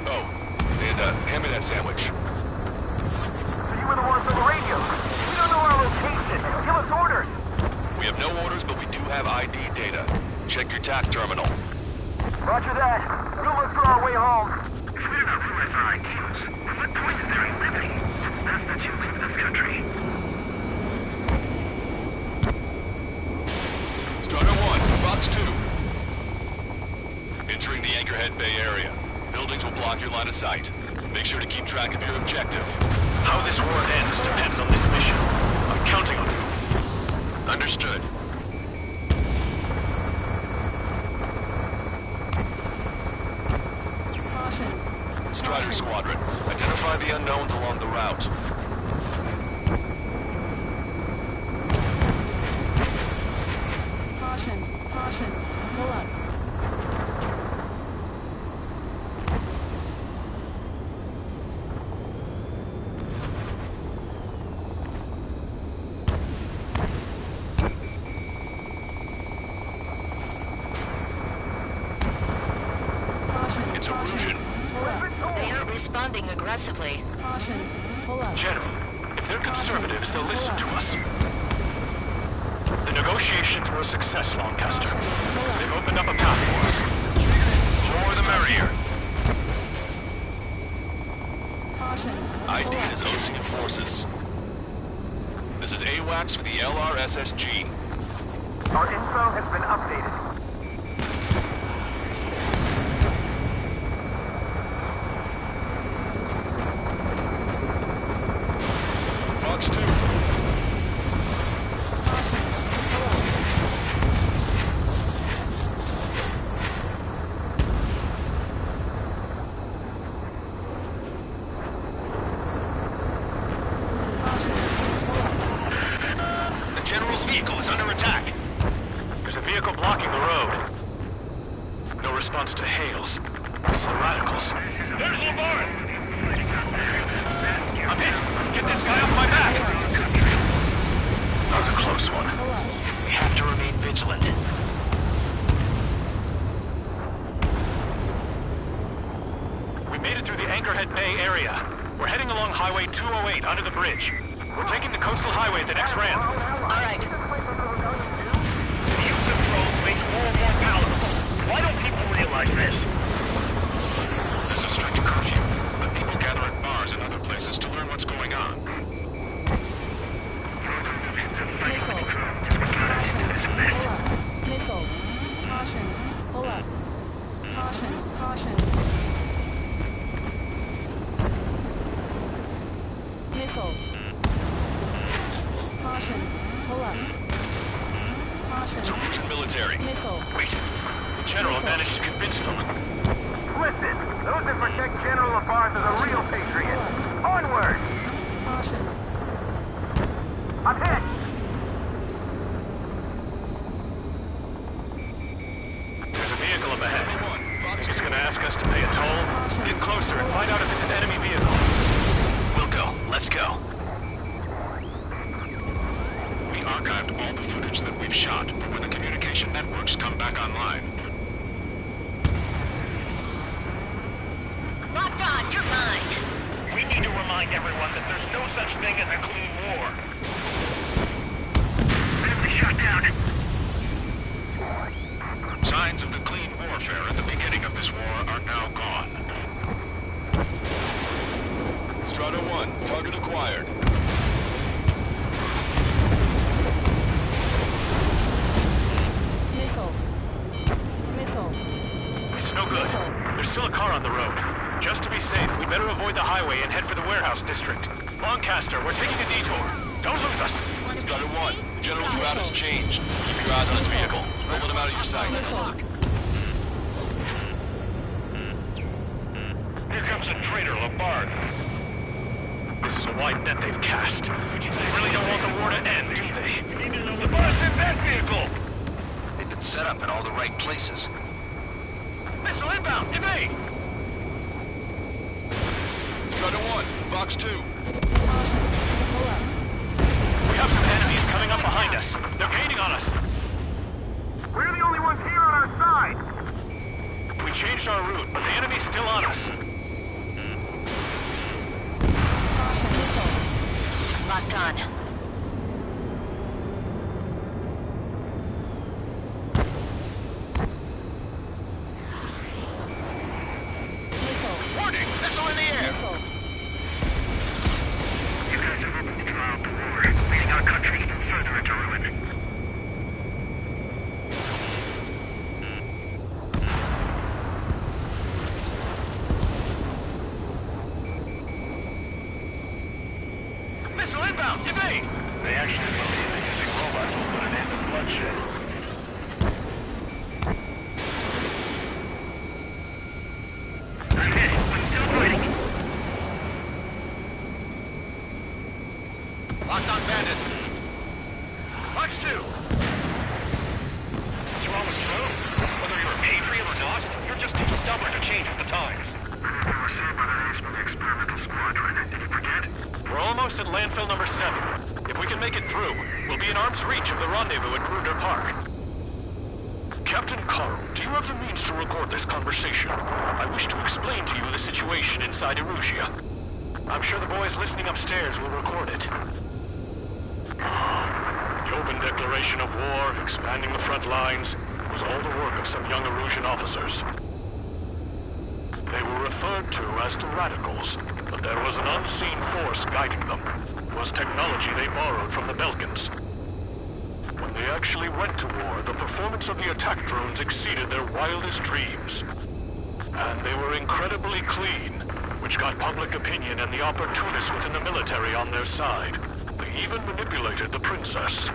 Oh, and hand me that sandwich. So you were the ones on the radio. We don't know our location. Give us orders. We have no orders, but we do have ID data. Check your TAC terminal. Roger that. We'll look for our way home. If we do not realize our ideals, what point is there in living? It's best that you leave this country. Strider 1, Fox 2. Entering the Anchorhead Bay area. Buildings will block your line of sight. Make sure to keep track of your objective. How this war ends depends on this mission. I'm counting on you. Understood. Caution. Strider Squadron, identify the unknowns along the route. Caution. Caution. Pull up. Caution. It's Erusian. Pull up. They aren't responding aggressively. Caution. Pull up. General, if they're conservatives, they'll listen to us. The negotiations were a success, Lancaster. They've opened up a path for us. The more the merrier. Caution. ID is Ocean Forces. This is AWACS for the LRSSG. Our info has been updated. Fox 2. The General's vehicle is under attack. There's a vehicle blocking the road. No response to hails. It's the radicals. There's Lamar! I'm hit! Get this guy off my back! That was a close one. We have to remain vigilant. We made it through the Anchorhead Bay area. We're heading along Highway 208 under the bridge. We're taking the coastal highway at the next ramp. All right. The use of drones makes war more palatable. Why don't people realize this? There's a strict curfew, but people gather at bars and other places to learn what's going on. Missile. Caution. Pull up. Caution. Caution. Missile. Caution. Pull up. It's Caution. Erusian military. Missile. Wait, the General managed to convince them. Listen, those that protect General LaBarge are the real patriots. Onward! Caution. I'm hit! There's a vehicle up ahead. Think it's gonna ask us to pay a toll? Get closer and find out if it's an enemy vehicle. We'll go. Let's go. We archived all the footage that we've shot for when the communication networks come back online. Locked on, you're mine. We need to remind everyone that there's no such thing as a clean war. Enemy shot down. Signs of the clean warfare at the beginning of this war are now gone. Strata 1, target acquired. Missile. Missile. It's no good. There's still a car on the road. Just to be safe, we better avoid the highway and head for the warehouse district. Lancaster, we're taking a detour. Don't lose us. Strata 1, the general's route has changed. Keep your eyes on his vehicle. Don't let him out of your sight. Here comes a traitor, Lombard. This is a wide net they've cast. They really don't want the war to end, do they? The boss in that vehicle! They've been set up in all the right places. Missile inbound, evade! Strata 1, Fox 2. Pull up. We have some enemies coming up behind us. They're gaining on us. We're the only ones here on our side. We changed our route, but the enemy's still on us. Locked on. Missile. Warning! Missile in the air! Missile. You guys have opened the trial to war, leading our country even further into ruin. Missile inbound! Evade! They actually believe that using robots will put an end to bloodshed. I'm hit, but still fighting. Locked on bandit. Fox 2! What's wrong with you? Whether you're a patriot or not, you're just too stubborn to change with the times. We were saved by the Ace from the experimental squadron. Did you forget? We're almost at landfill number 7. If we can make it through, we'll be in arm's reach of the rendezvous at Gruner Park. Captain Carl, do you have the means to record this conversation? I wish to explain to you the situation inside Erusia. I'm sure the boys listening upstairs will record it. The open declaration of war, expanding the front lines, was all the work of some young Erusian officers. They were referred to as the Radicals, but there was an unseen force guiding them. It was technology they borrowed from the Belkans. When they actually went to war, the performance of the attack drones exceeded their wildest dreams. And they were incredibly clean, which got public opinion and the opportunists within the military on their side. They even manipulated the princess.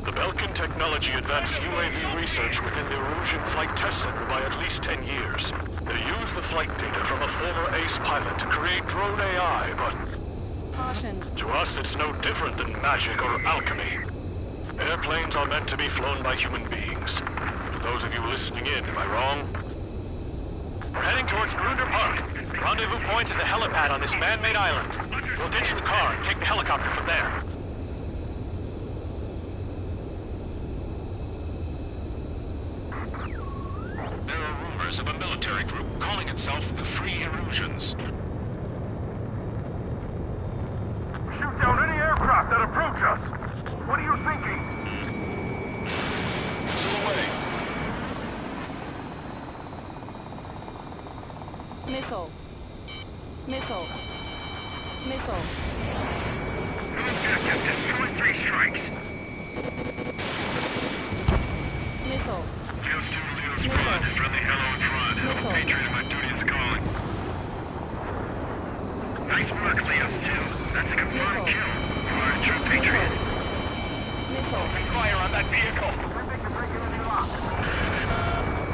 The Belkan technology advanced UAV research within the Erusian Flight Test Center by at least 10 years. They used the flight data from a former Ace pilot to create drone AI, but Caution. to us it's no different than magic or alchemy. Airplanes are meant to be flown by human beings. For those of you listening in, am I wrong? We're heading towards Gruner Park. Rendezvous point is the helipad on this man-made island. We'll ditch the car and take the helicopter from there. There are rumors of a military group calling itself the Free Erusians. Shoot down any aircraft that approach us. What are you thinking? Missile away. Missile. Missile. Missile. Objective destroy 3 strikes. Missile. Just to Leo's front, friendly hello and run. Missile. Patriot, my duty is calling. Nice work, Leo 2. That's a confirmed Missile. kill. Alright, true Patriot. Missile. Open fire on that vehicle.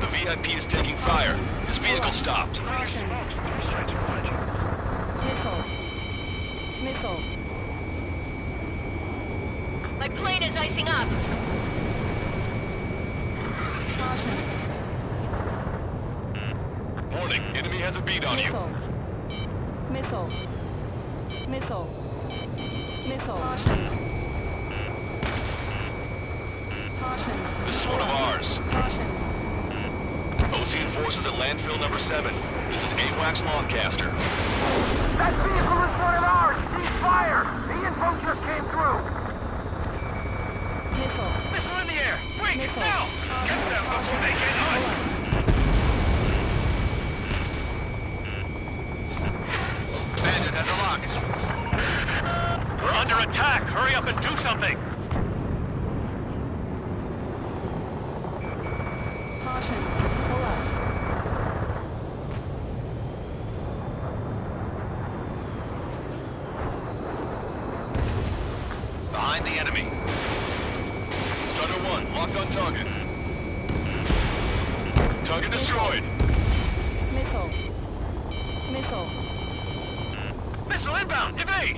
The VIP is taking fire. His vehicle stopped. Caution. Missile. Missile. My plane is icing up. Caution. Warning, enemy has a bead on you. Missile. Missile. Missile. Caution. Caution. This is one of ours. Caution. Ocean forces at landfill number 7. This is AWACS Lancaster. That vehicle is one of ours! Cease fire! The info just came through! Missile. Missile in the air! Wait, Missile. now! Catch them before they get us! Bandit has a lock. We're under attack! Hurry up and do something! Caution. Pull up. Behind the enemy. Strider 1, locked on target. Target destroyed. Missile. Missile. Missile inbound! Evade!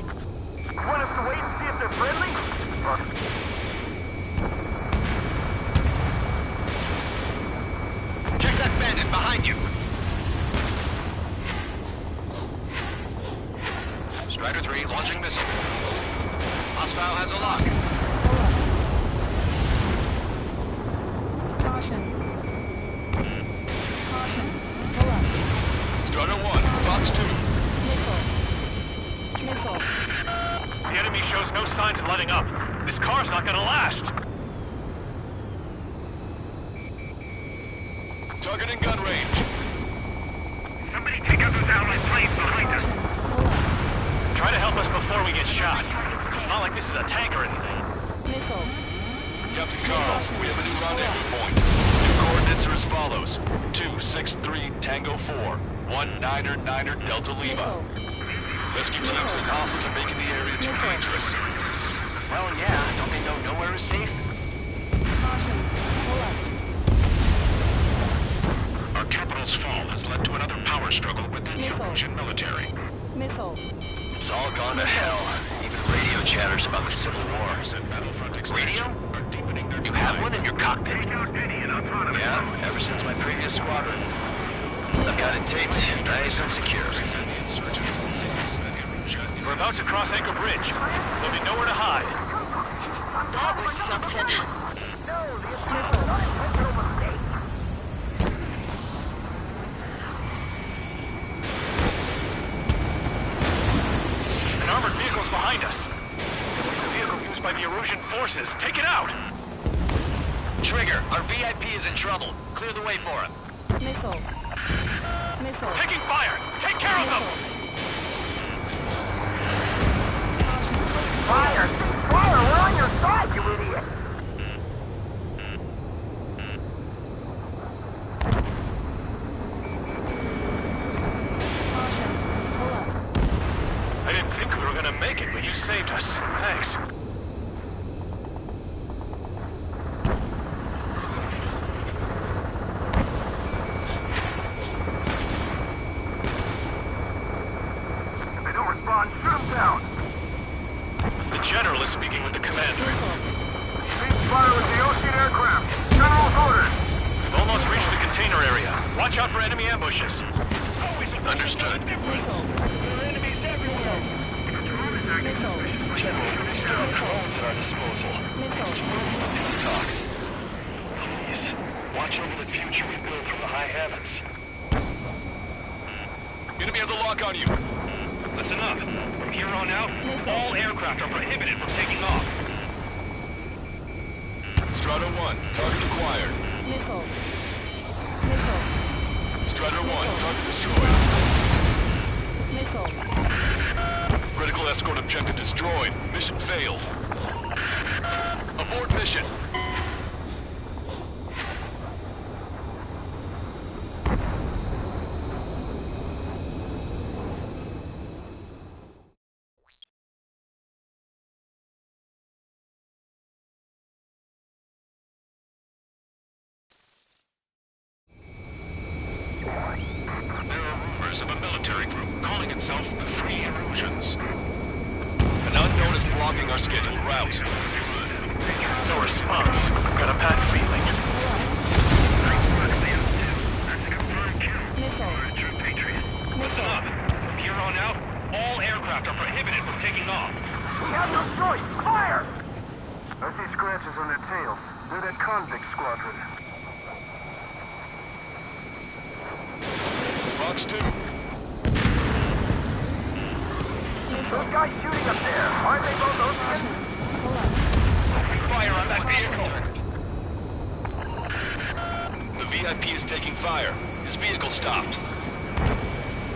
Want us to wait and see if they're friendly? Check that bandit behind you! Strider 3 launching missile. Hostile has a lock. Pull up. Caution. Caution. Pull up. Strider 1, Fox 2. Missile. Missile. The enemy shows no signs of letting up. This car's not gonna last. Target in gun range. Somebody take out those allied planes behind us. Pull up. Try to help us before we get shot. It's not like this is a tank or anything. Missile. Captain Carl, we have a new rendezvous point. New coordinates are as follows. 263 Tango 4, 19er Delta Lima. Missile. Rescue team says hostiles are making the area too dangerous. Well, yeah. Don't they know nowhere is safe? Caution. Pull up. Our capital's fall has led to another power struggle within the Missile. Erusian military. Missile. It's all gone to hell. Even radio chatters about the Civil War. Radio? Are deepening their You have one in your cockpit? Autonomous. Yeah, ever since my previous squadron. I've got it taped, nice and secure. We're about to cross Anchor Bridge. There'll be nowhere to hide. That was something. An armored vehicle's behind us. It's a vehicle used by the Erusian forces. Take it out! Trigger, our VIP is in trouble. Clear the way for him. Missile. Missile. Taking fire! Take care of them! Fire! Fire! We're on your side, you idiot! Caution. Pull up. I didn't think we were gonna make it, but you saved us. Thanks. If they don't respond, shoot them down! The General is speaking with the commander. Cease fire with the Ocean aircraft! General's orders! We've almost reached the container area. Watch out for enemy ambushes. Understood. Missile. Missile. General, there are drones at our disposal. Missile. Talk. Please, watch over the future we build from the high heavens. Enemy has a lock on you. Listen up. From here on out, all aircraft are prohibited from taking off. Strider 1, target acquired. Missile. Missile. Strider 1, target destroyed. Missile. Critical escort objective destroyed. Mission failed. Abort mission. There are rumors of a military group calling itself the Free Erusians. An unknown is blocking our scheduled route. No response. Got a bad feeling. Missile. Listen up. From here on out, all aircraft are prohibited from taking off. We have no choice! Fire! I see scratches on their tails. They're that convict squadron. Fox 2. Those guys shooting up there, aren't they both Ocean? Pull up. fire on that vehicle. The VIP is taking fire. His vehicle stopped.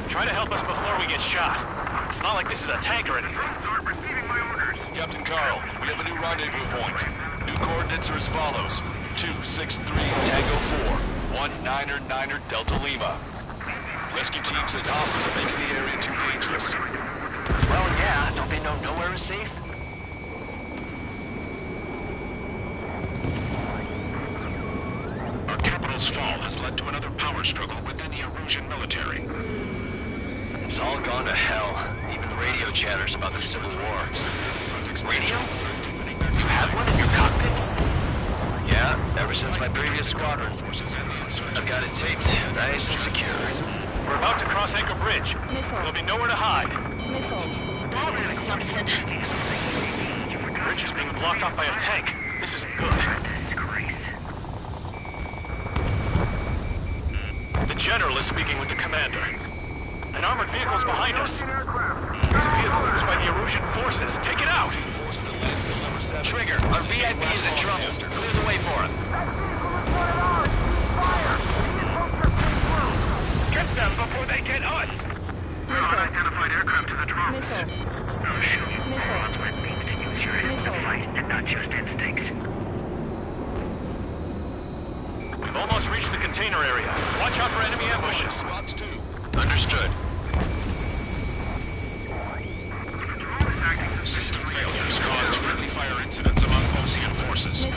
Try to help us before we get shot. It's not like this is a tank or anything. Start receiving my orders. Captain Carl, we have a new rendezvous point. New coordinates are as follows. 263 Tango 4, 199er Delta Lima. Rescue team says hostiles are making the area too dangerous. Well, yeah, don't they know nowhere is safe? Our capital's fall has led to another power struggle within the Erusian military. It's all gone to hell. Even radio chatters about the Civil War. Radio? You have one in your cockpit? Yeah, ever since my previous squadron. I've got it taped, nice and secure. We're about to cross Anchor Bridge. There'll be nowhere to hide. That was something. The bridge is being blocked off by a tank. This isn't good. The general is speaking with the commander. An armored vehicle's behind us. This vehicle used by the Erusian forces. Take it out! Forces at landfill number 7. Trigger, our VIP is in trouble. Clear the way for him. Get them before they get us! Unidentified aircraft to the drop. That's what it means to use your hands to fight and not just instincts. We've almost reached the container area. Watch out for enemy ambushes. Fox 2. Understood. System failures caused friendly fire incidents among Ocean forces. There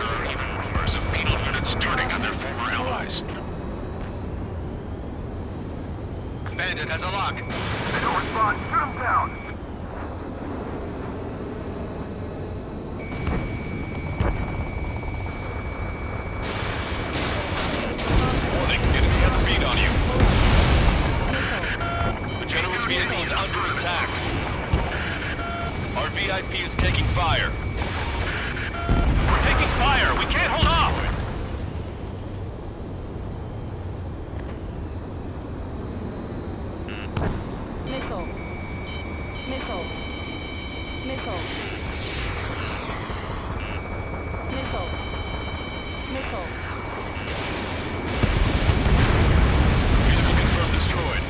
are even rumors of penal units turning on their former allies. Bandit has a lock. They don't respond. Shoot them down. Warning, enemy has a beat on you. The general's vehicle is under attack. Our VIP is taking fire. We're taking fire! We can't hold off! Missile. Missile. Missile. Missile. Missile. Vehicle confirmed destroyed.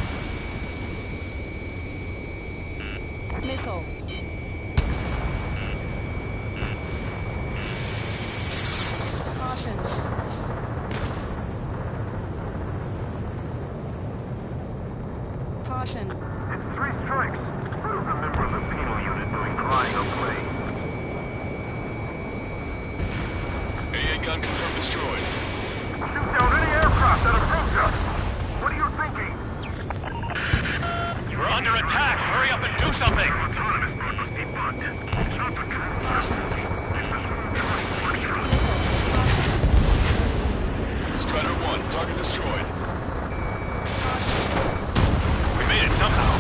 Missile. Caution. Caution. It's 3 strikes. Who's a member of the penal unit doing crying or play? AA gun confirmed destroyed. Shoot down any aircraft that approach us! What are you thinking? You're under attack! Hurry up and do something! Autonomous mode must be bugged. It's not the true Strider 1, target destroyed. We made it somehow.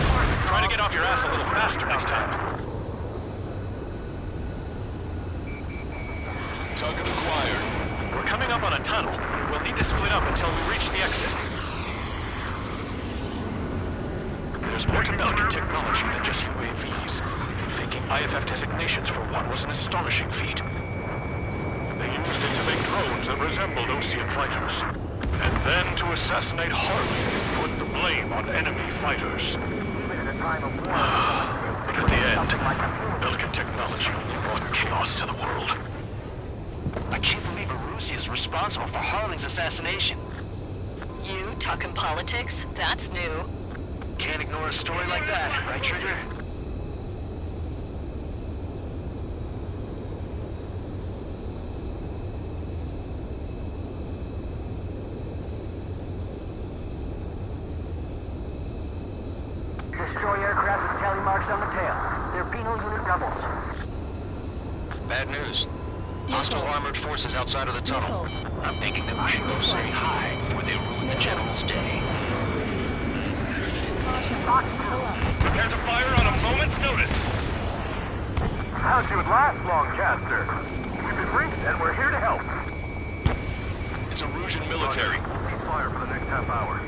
Try to get off your ass a little faster next time. Target acquired. We're coming up on a tunnel. We'll need to split up until we reach the exit. There's more to Pelican technology than just UAVs. Taking IFF designations for one was an astonishing feat. They used it to make drones that resembled Ocean fighters. And then to assassinate Harley and put the blame on enemy fighters. But in the end, Pelican technology only brought chaos to the world. I can't believe Erusia is responsible for Harling's assassination. You talking politics? That's new. Can't ignore a story like that, right, Trigger? Destroy aircraft with tally marks on the tail. They're penal unit rebels. Bad news. Hostile armored forces outside of the tunnel. I'm thinking that we should go say hi before they ruin the general's day. Prepare to fire on a moment's notice. How'd you last, Longcaster? We've been reached and we're here to help. It's Erusian military. We'll keep fire for the next half hour.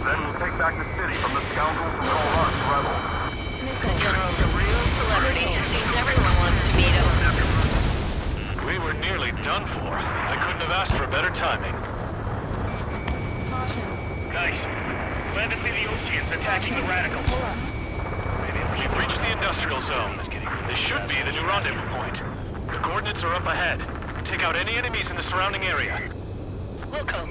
Then we'll take back the city from the scoundrels who call us rebels. The General's a real celebrity. Seems everyone wants to meet him. We were nearly done for. I couldn't have asked for better timing. Caution. Guys, glad to see the Oceans attacking the radicals. We've reached the industrial zone. This should be the new rendezvous point. The coordinates are up ahead. Take out any enemies in the surrounding area. We'll come.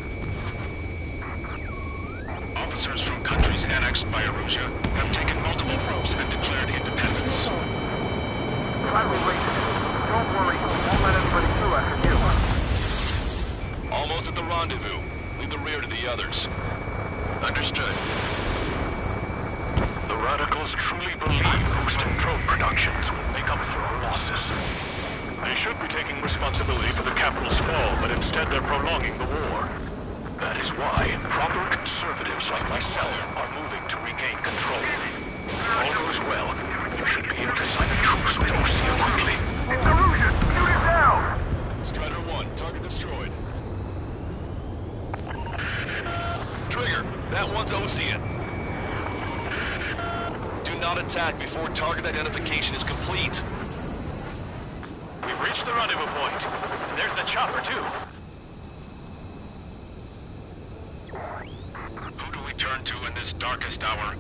Officers from countries annexed by Erusia have taken multiple groups and declared independence. Slightly late. Don't worry, won't let anybody through after you. Almost at the rendezvous. Leave the rear to the others. Understood. The radicals truly believe boosting drone productions will make up for our losses. They should be taking responsibility for the capital's fall, but instead they're prolonging the war. That is why proper conservatives like myself are moving to regain control. If all goes well, you should be able to sign a truce with Osea quickly. It's Erusia! Shoot it down! Strider 1, target destroyed. Trigger, that one's Ocean. Do not attack before target identification is complete. We've reached the rendezvous point. There's the chopper, too. Who do we turn to in this darkest hour?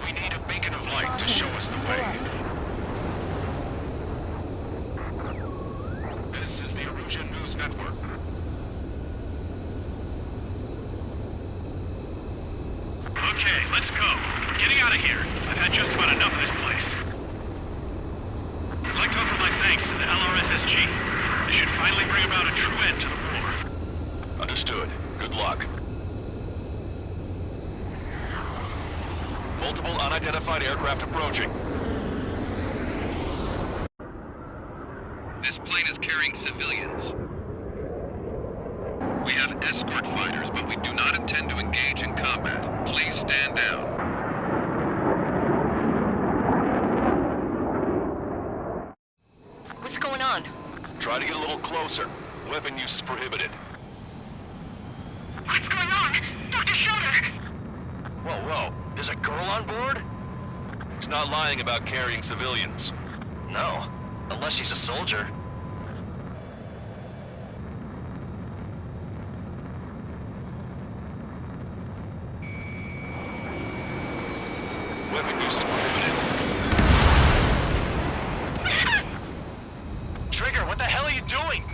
We need a beacon of light to show us the way. This is the Erusian News Network. Okay, let's go. We're getting out of here. I've had just about enough of this place. I'd like to offer my thanks to the LRSSG. This should finally bring about a true end to the war. Understood. Good luck. Multiple unidentified aircraft approaching. This plane is carrying civilians. We have escort fighters, but we do not intend to engage in combat. Please stand down. What's going on? Try to get a little closer. Weapon use is prohibited. What's going on? Dr. Schroeder! Whoa, whoa. There's a girl on board? He's not lying about carrying civilians. No. Unless she's a soldier. Weapon use is prohibited. Trigger, what the hell are you doing?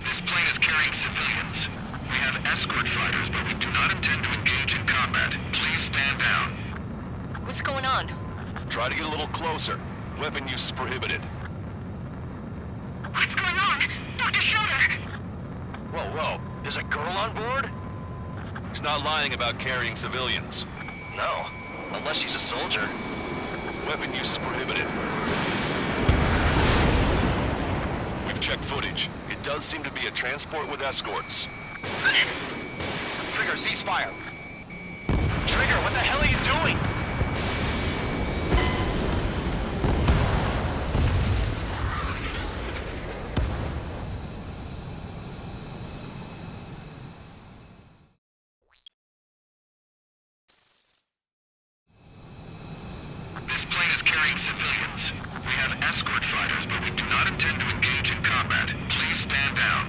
This plane is carrying civilians. We have escort fighters, but we do not intend to engage in combat. Please stand down. What's going on? Try to get a little closer. Weapon use is prohibited. What's going on? Dr. Schroeder! Whoa, whoa. There's a girl on board? He's not lying about carrying civilians. No. Unless she's a soldier. Weapon use is prohibited. We've checked footage. It does seem to be a transport with escorts. Trigger, ceasefire. Trigger, what the hell are you doing? This plane is carrying civilians. We have escort fighters, but we do not intend to engage in combat. Please stand down.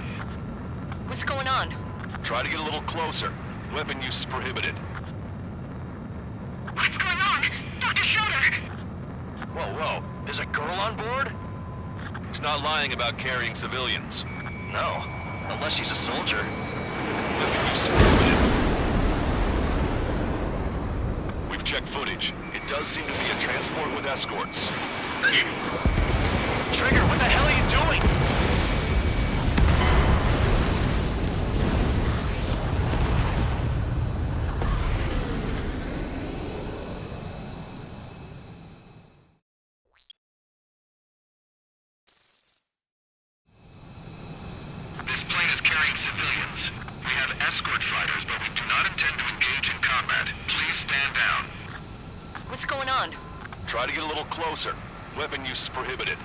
What's going on? Try to get a little closer. Weapon use is prohibited. What's going on? Dr. Schroeder! Whoa, whoa. There's a girl on board? He's not lying about carrying civilians. No. Unless she's a soldier. Weapon use is prohibited. We've checked footage. It does seem to be a transport with escorts. Trigger, what the hell are you doing? This plane is carrying civilians. We have escort fighters, but we do not intend to engage in combat. Please stand down. What's going on? Try to get a little closer. Weapon use is prohibited.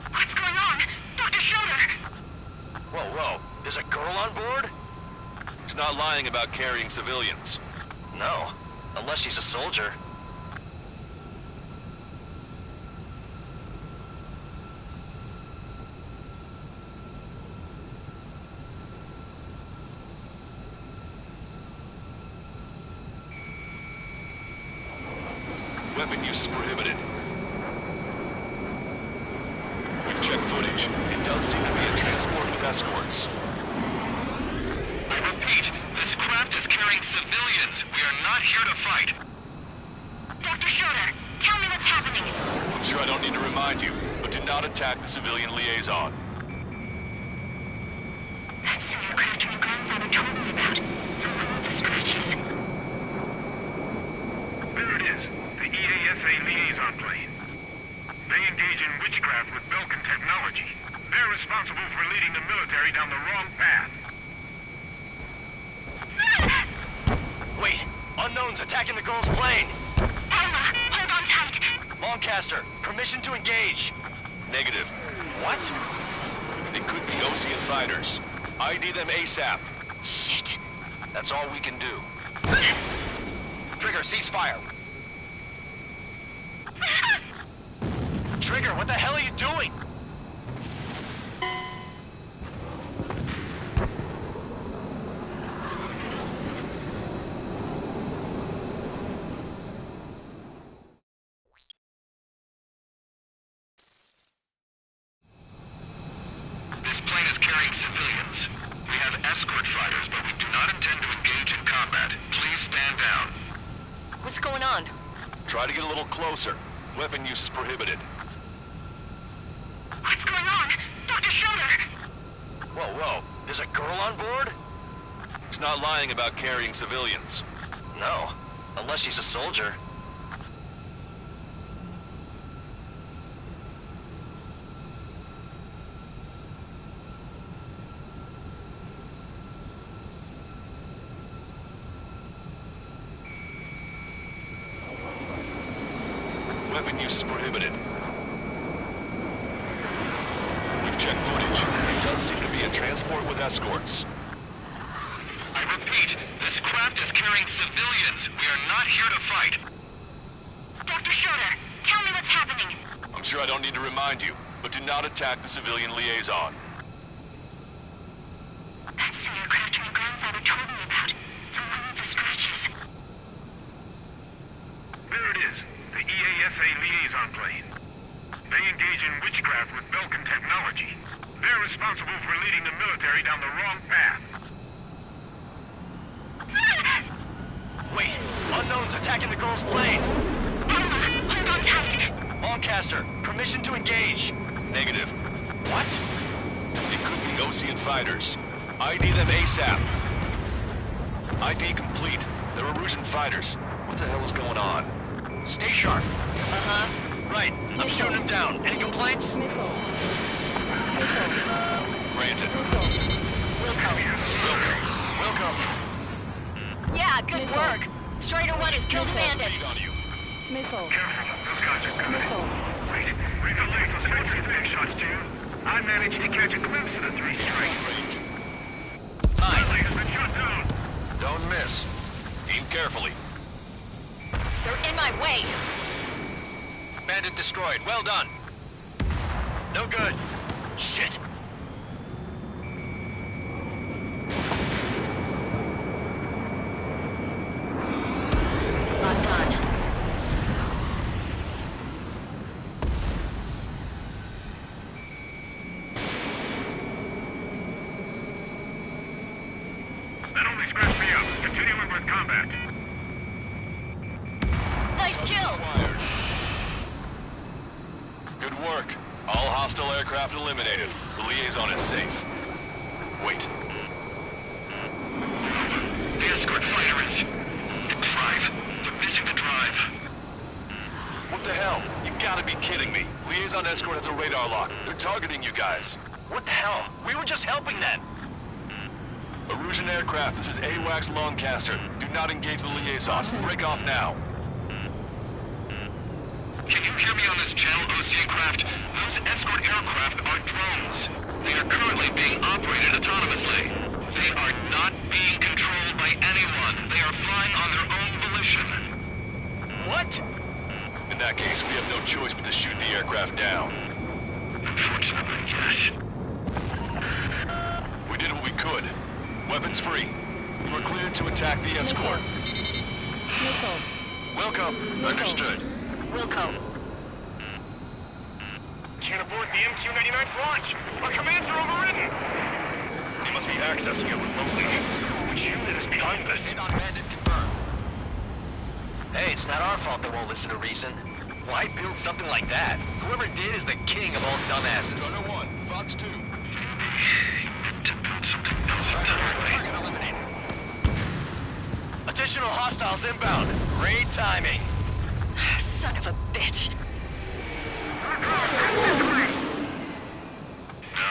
What's going on? Dr. Schroeder! Whoa, whoa. There's a girl on board? He's not lying about carrying civilians. No. Unless she's a soldier. Weapon use is prohibited. We've checked footage. It does seem to be a transport with escorts. I repeat, this craft is carrying civilians. We are not here to fight. Dr. Schroeder, tell me what's happening. I'm sure I don't need to remind you, but do not attack the civilian liaison. That's the aircraft your grandfather told me about. The one with the scratches. There it is. The EASA liaison plane. They engage in witchcraft with Belkin technology. They're responsible for leading the military down the wrong path. Wait! Unknown's attacking the girl's plane! Alma, hold on tight. Lancaster, permission to engage. Negative. What? They could be Ocean fighters. ID them ASAP. Shit. That's all we can do. Trigger, cease fire. Trigger, what the hell are you doing? This plane is carrying civilians. We have escort fighters, but we do not intend to engage in combat. Please stand down. What's going on? Try to get a little closer. Weapon use is prohibited. What's going on? Dr. Schroeder! Whoa, whoa. There's a girl on board? He's not lying about carrying civilians. No. Unless she's a soldier. Weapon use is prohibited. We've checked footage. It does seem to be a transport with escorts. I repeat, this craft is carrying civilians. We are not here to fight. Dr. Schroeder, tell me what's happening. I'm sure I don't need to remind you, but do not attack the civilian liaison. That's the aircraft your grandfather told me about. The one with the scratches. There it is. The EASA liaison plane. They engage in witchcraft with Belkin technology. They're responsible for leading the military down the wrong path. Wait! Unknown's attacking the girl's plane! Alma, hold on tight. Lancaster, permission to engage. Negative. What? It could be Ocean fighters. ID them ASAP. ID complete. They're Erusian fighters. What the hell is going on? Stay sharp. Uh-huh. Right, I'm shooting him down. Any complaints? Missile. Granted. Welcome. Yeah, good work. Strider 1 has killed a bandit. Speed on you. Missile. Careful, those guys are coming. Missile. Wait, we got lethal sentry fake shots too. I managed to catch a glimpse of the three strikes. Range. Bradley has been shot down. Don't miss. Aim carefully. They're in my way. Bandit destroyed. Well done. No good. Shit. Not done. That only scratched me up. Continuing with combat. Nice kill. Acquired. Good work. All hostile aircraft eliminated. The liaison is safe. Wait. The escort fighter is... drive. They're missing the drive. What the hell? You gotta be kidding me. Liaison escort has a radar lock. They're targeting you guys. What the hell? We were just helping them. Erusian aircraft, this is AWACS Lancaster. Do not engage the liaison. Break off now. Can you hear me on this channel, Ocean craft? Those escort aircraft are drones. They are currently being operated autonomously. They are not being controlled by anyone. They are flying on their own volition. What? In that case, we have no choice but to shoot the aircraft down. Unfortunately, yes. We did what we could. Weapons free. You are cleared to attack the escort. Missile. Welcome. Understood. Wilco. Can't abort the MQ-99's launch. Our commands are overridden. They must be accessing it remotely. Which unit is behind this? Hit on bandit confirmed. Hey, it's not our fault they won't listen to reason. Why build something like that? Whoever did is the king of all dumbasses. Gunner 1, Fox 2. To build something else entirely. Target eliminated. Additional hostiles inbound. Great timing. Son of a bitch. No.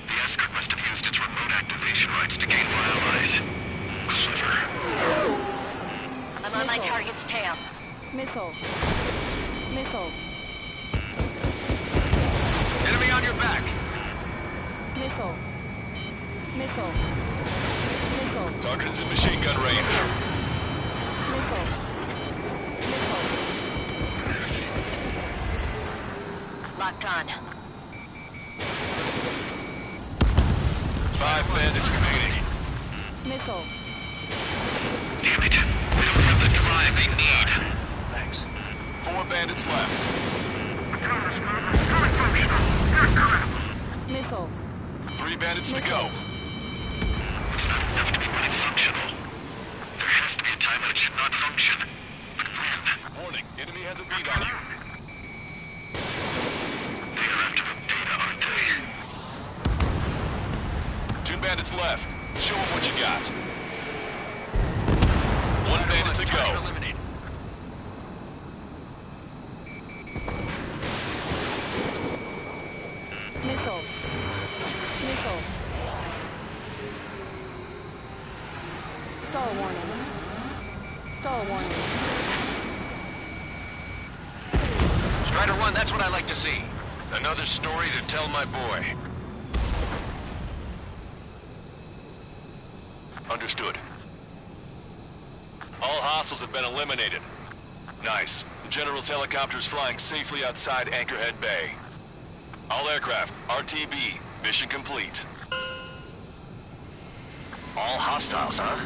The escort must have used its remote activation rights to gain more allies. Clever. I'm on my target's tail. Missile. Missile. Enemy on your back. Missile. Missile. Missile. Target is in machine gun range. Missile. Missile. Locked on. 5 bandits remaining. Missile. Damn it. We don't have the drive they need. Thanks. 4 bandits left. Missile. 3 bandits to go. It's not enough to be running functional. There has to be a time when it should not function. But when? Warning, enemy has a beat on you. They are after the data, aren't they? 2 bandits left. Show them what you got. 1 bandit to go. Eliminated. Missile. Missile. Stall warning. Stall warning. Strider 1, that's what I like to see. Another story to tell my boy. Understood. All hostiles have been eliminated. Nice. The General's helicopter is flying safely outside Anchorhead Bay. All aircraft, RTB, mission complete. All hostiles, huh?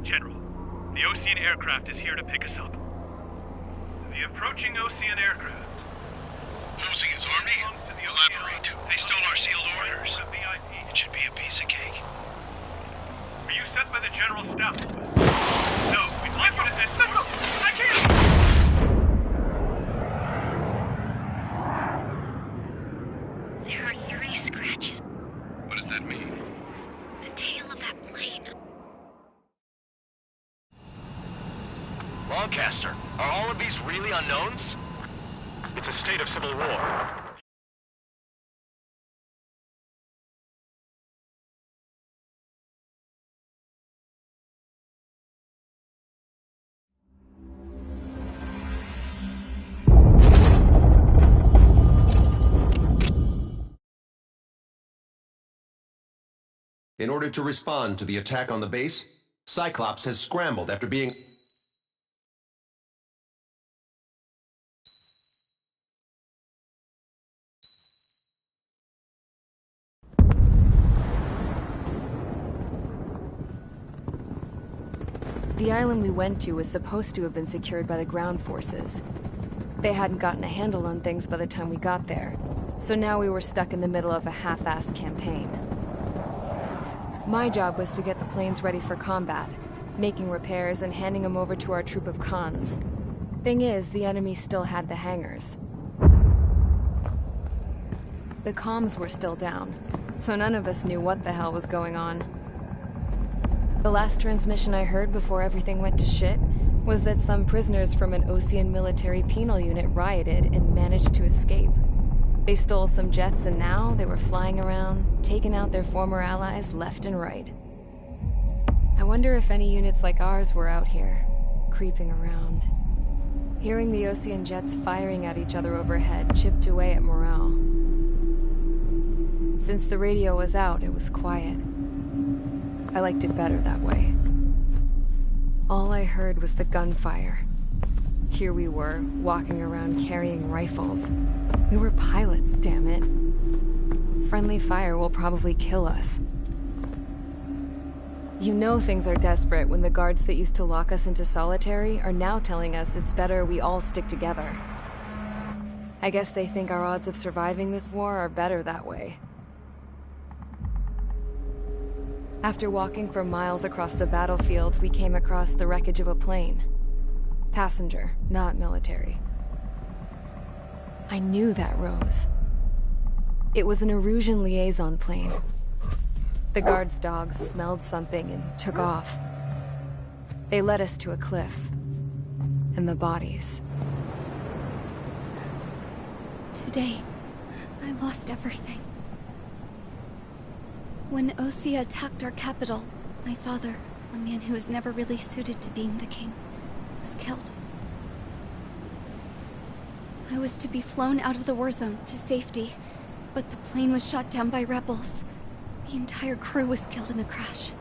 General, the Ocean aircraft is here to pick us up. The approaching Ocean aircraft. Losing his army? Elaborate. They stole our sealed orders. It should be a piece of cake. Are you sent by the General's staff? No, we'd like you to send... I can't! There are 3 scratches. What does that mean? The tail of that plane. Lancaster, are all of these really unknowns? It's a state of civil war. In order to respond to the attack on the base, Cyclops has scrambled after being... The island we went to was supposed to have been secured by the ground forces. They hadn't gotten a handle on things by the time we got there, so now we were stuck in the middle of a half-assed campaign. My job was to get the planes ready for combat, making repairs and handing them over to our troop of cons. Thing is, the enemy still had the hangars. The comms were still down, so none of us knew what the hell was going on. The last transmission I heard before everything went to shit was that some prisoners from an Ocean military penal unit rioted and managed to escape. They stole some jets and now they were flying around, taking out their former allies left and right. wonder if any units like ours were out here, creeping around. Hearing the Osean jets firing at each other overhead chipped away at morale. Since the radio was out, it was quiet. I liked it better that way. All I heard was the gunfire. Here we were, walking around carrying rifles. We were pilots, damn it. Friendly fire will probably kill us. You know things are desperate when the guards that used to lock us into solitary are now telling us it's better we all stick together. I guess they think our odds of surviving this war are better that way. After walking for miles across the battlefield, we came across the wreckage of a plane. Passenger, not military. I knew that rose. It was an Erusian liaison plane. The guards' dogs smelled something and took off. They led us to a cliff. And the bodies. Today, I lost everything. When Osea attacked our capital, my father, a man who was never really suited to being the king, was killed. I was to be flown out of the war zone to safety, but the plane was shot down by rebels. The entire crew was killed in the crash.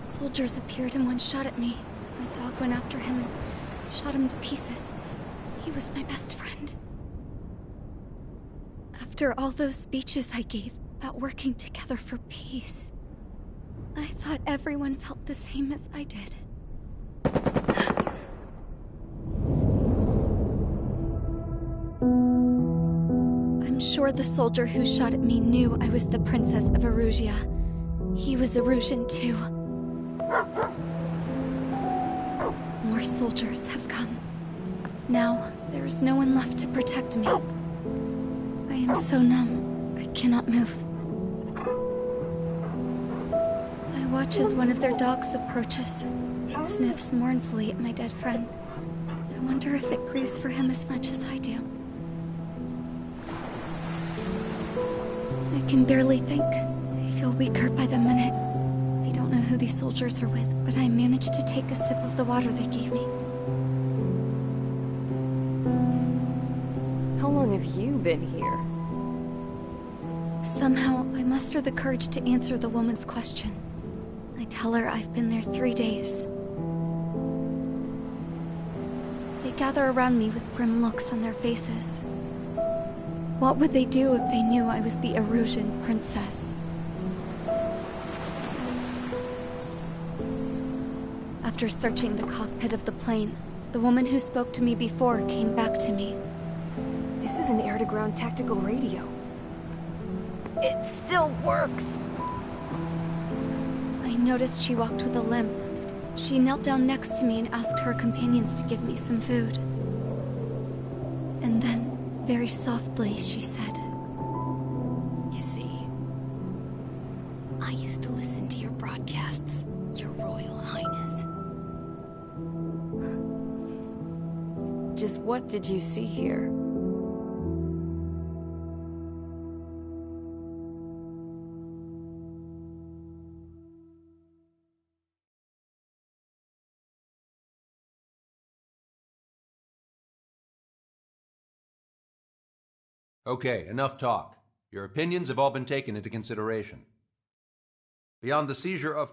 Soldiers appeared and one shot at me. My dog went after him and shot him to pieces. He was my best friend. After all those speeches I gave about working together for peace, I thought everyone felt the same as I did. I'm sure the soldier who shot at me knew I was the Princess of Erusia. He was Erusian too. More soldiers have come. Now, there's no one left to protect me. I am so numb, I cannot move. I watch as one of their dogs approaches. It sniffs mournfully at my dead friend. I wonder if it grieves for him as much as I do. I can barely think. I feel weaker by the minute. I don't know who these soldiers are with, but I managed to take a sip of the water they gave me. How long have you been here? Somehow, I muster the courage to answer the woman's question. I tell her I've been there 3 days. They gather around me with grim looks on their faces. What would they do if they knew I was the Erusian princess? After searching the cockpit of the plane, the woman who spoke to me before came back to me. This is an air-to-ground tactical radio. It still works! I noticed she walked with a limp. She knelt down next to me and asked her companions to give me some food. And then, very softly, she said, "You see, I used to listen to your broadcasts, Your Royal Highness." Just what did you see here? Okay, enough talk. Your opinions have all been taken into consideration. Beyond the seizure of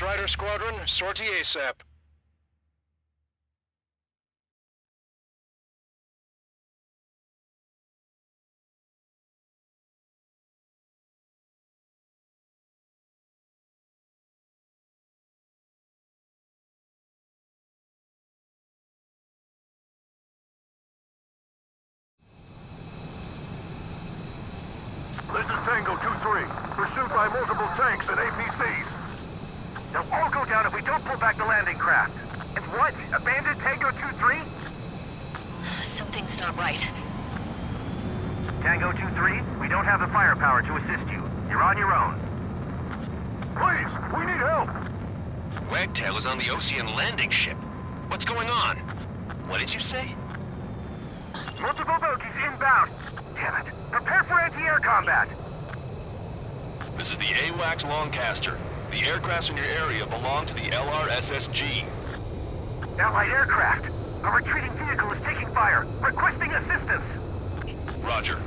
Strider Squadron, sortie ASAP. This is Tango 2-3, pursued by multiple tanks and APCs. They'll all go down if we don't pull back the landing craft. And what? Abandoned Tango 2-3? Something's not right. Tango 2-3, we don't have the firepower to assist you. You're on your own. Please, we need help! Wagtail is on the Ocean landing ship. What's going on? What did you say? Multiple bogies inbound. Damn it. Prepare for anti-air combat. This is the AWACS Longcaster. The aircrafts in your area belong to the LRSSG. Allied aircraft. A retreating vehicle is taking fire. Requesting assistance. Roger.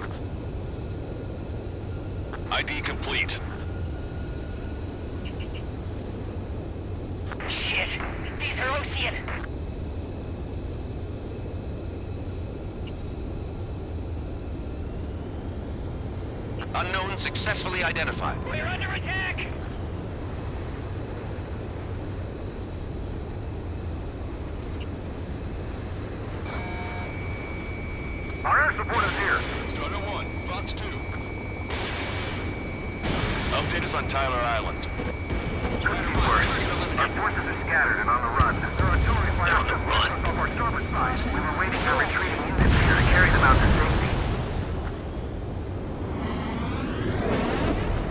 ID complete. Shit! These are Ocean! Unknown successfully identified. We're under attack! Our air support is here. Strider 1, Fox 2. Update us on Tyler Island. Couldn't be worse. Our forces are scattered and on the run. There are artillery fire on the run off our starboard side. We were waiting for retreating units here to carry them out to safety.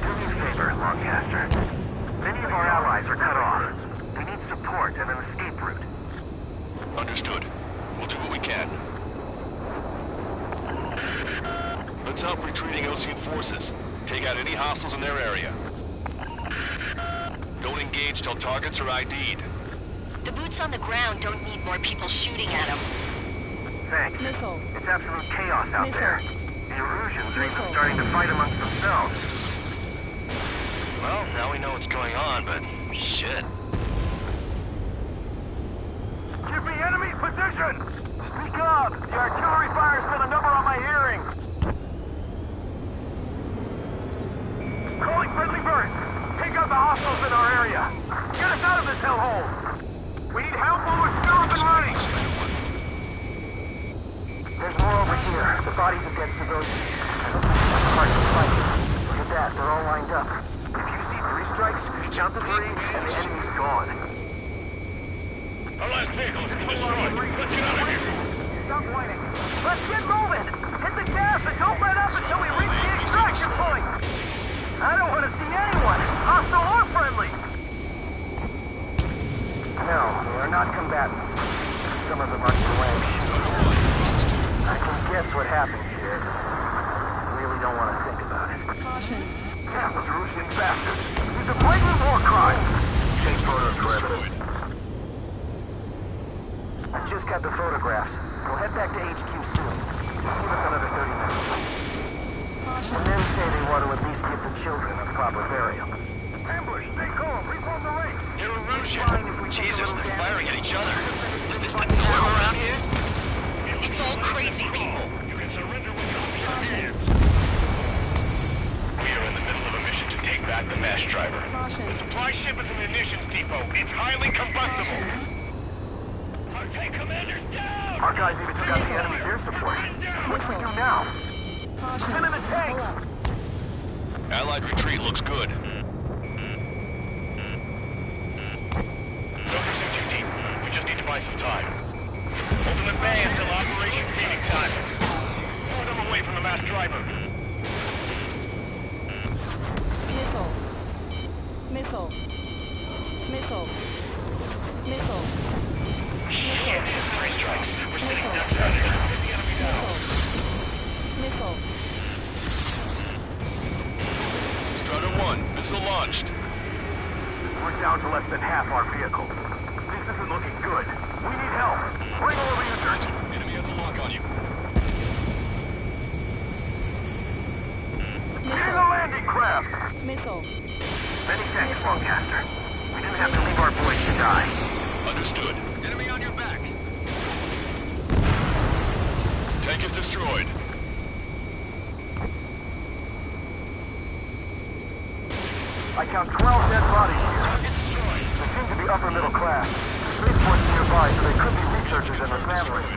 Do me a favor, Lancaster. Many of our allies are cut off. We need support and an escape route. Understood. We'll do what we can. Let's help retreating Ocean forces. Take out any hostiles in their area. Don't engage till targets are ID'd. The boots on the ground don't need more people shooting at them. Thanks. Missile. It's absolute chaos out Missile. there. The Erusians are even Missile. starting to fight amongst themselves. Well, now we know what's going on, but shit. Give me enemy position! Speak up! The artillery fire's been a number on my hearing! Calling friendly birds! Take out the hostiles in our area! Get us out of this hellhole! We need help while we're still up and running! There's more over here. The bodies of dead civilians. Hard to fight. Look at that, they're all lined up. If you see 3 strikes, count to 3, and the enemy's gone. Our last vehicle is destroyed. Let's get out of here. Stop whining. Let's get moving! Hit the gas and don't let up until we reach the extraction point! I don't want to see anyone, hostile or friendly! No, they are not combatants. Some of them are flames. I can guess what happened here. I really don't want to think about it. Caution. That was Russian bastard. He's a blatant war crime! Take photos for evidence. I just got the photographs. We'll head back to HQ soon. Give us another 30 minutes. Caution. The men say they want to at least give the children a proper burial. Ambush! Stay calm! Reform the ranks! They're Erusian. Fine if we take a Jesus, little they're damage. firing at each other. Is this the norm around here? It's all crazy people. You can surrender with your hands. We are in the middle of a mission to take back the mass driver. Caution. The supply ship is a munitions depot. It's highly combustible. Our tank commander's down! Our guys even took out the enemy's air support. What do we do now? Caution. Send in the tank! Pull up. Allied retreat looks good. Don't pursue too deep. We just need to buy some time. Open the bay until Operation Phoenix time. Pull them away from the mass driver. Missile. Missile. Missile. Missile. Shit, 3 strikes. We're sitting ducks out here. Get the enemy down. Missile. Strider 1, missile launched. We're down to less than half our vehicle. This isn't looking good. We need help. Bring all the users. Enemy has a lock on you. Get in the landing craft! Missile. Many thanks, Lancaster. We didn't have to leave our boys to die. Understood. Enemy on your back. Tank is destroyed. I count 12 dead bodies here. They seem to be upper middle class. Spaceport's nearby, so they could be researchers and their families.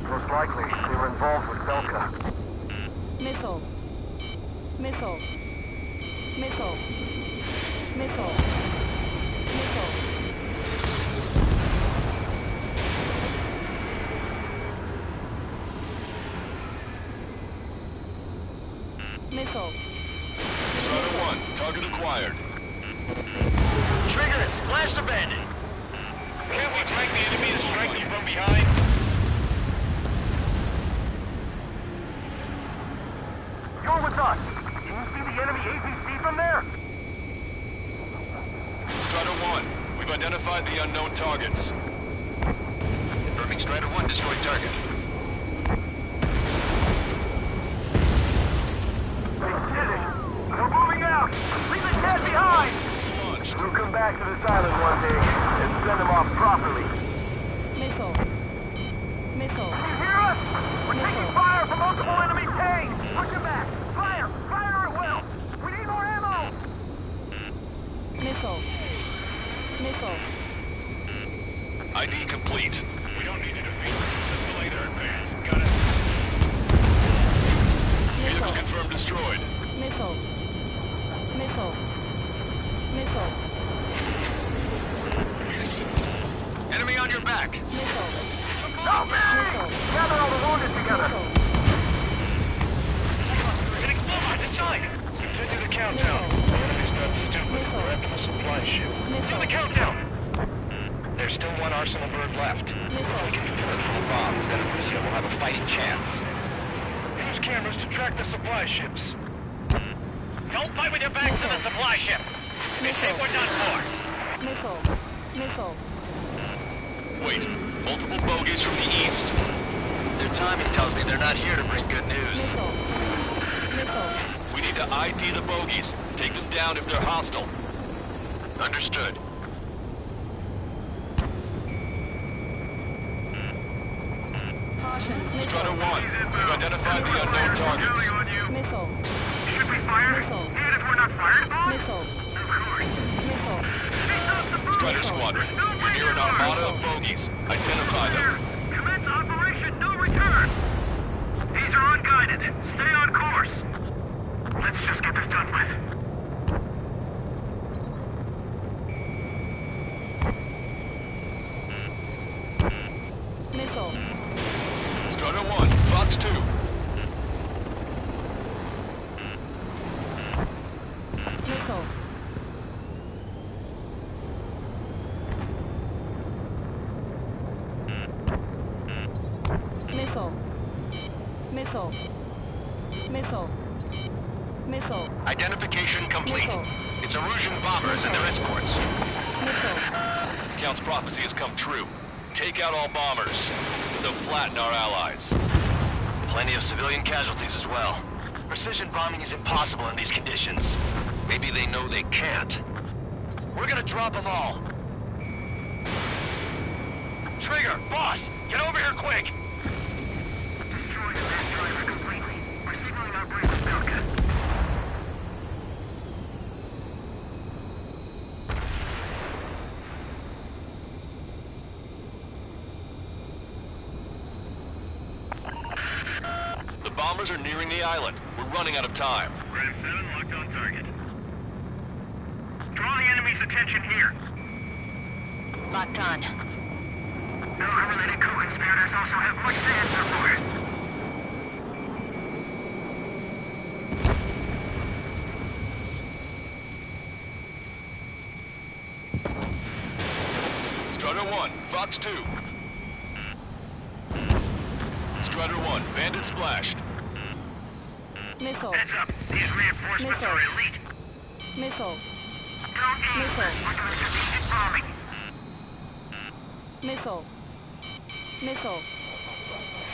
Most likely, they were involved with Belka. Missile. Missile. Missile. Missile. Missile. Missile. Strider 1, target acquired. Trigger it! Splash the bandit! Can't we track the enemy to strike you from behind? You're with us. Can you see the enemy APC from there? We've identified the unknown targets. Confirming Strider 1 destroyed target. We're moving out! Leave the cat behind! We'll come back to this island one day and send them off properly. Missile. Missile. Can you hear us? We're taking fire from multiple enemy tanks! Push them back! Fire! Fire at will! We need more ammo! Missile. Missile. ID complete. We don't need to defeat them. Just delay their advance. Got it? Vehicle confirmed destroyed. Missile. Missile. Missile. Enemy on your back. Missile. Help me! Gather all the wounded together! Getting close inside! Continue the countdown. The enemy's not stupid. We're after the supply ship. Do the countdown! There's still one Arsenal bird left. We can fill it full of bombs, then Russia will have a fighting chance. Use cameras to track the supply ships. Don't fight with your backs to the supply ship! They think we're done for! Missile. Missile. Wait, multiple bogies from the east. Their timing tells me they're not here to bring good news. Missile. Missile. We need to ID the bogies. Take them down if they're hostile. Understood. Caution. Strider 1, we've identified the unknown targets. Missile. Should we fire? Missile. Even if we're not fired upon? Missile. Of course. Missile. Strider Squadron, you're near an armada of bogies. Identify them. Commence Operation No Return! These are unguided. Stay on course. Let's just get this done with. Missile. Strider 1, Fox 2. Missile. Missile. Missile. Missile. Missile. Identification complete. Missile. It's Erusian bombers and their escorts. Missile. Count's prophecy has come true. Take out all bombers. They'll flatten our allies. Plenty of civilian casualties as well. Precision bombing is impossible in these conditions. Maybe they know they can't. We're gonna drop them all. Trigger, boss, get over here quick! Destroy the main driver completely. We're signaling our bridge to Belka. The bombers are nearing the island. We're running out of time. Ram 7 locked on target. Draw the enemy's attention here. Locked on. Belka-related co-conspirators also have much to answer for. Strider 1, Fox 2. Strider 1, bandit splashed. Missile. Heads up. These reinforcements Missile. are elite. Missile. Don't aim. Missile. We're doing strategic bombing. Missile. Missile.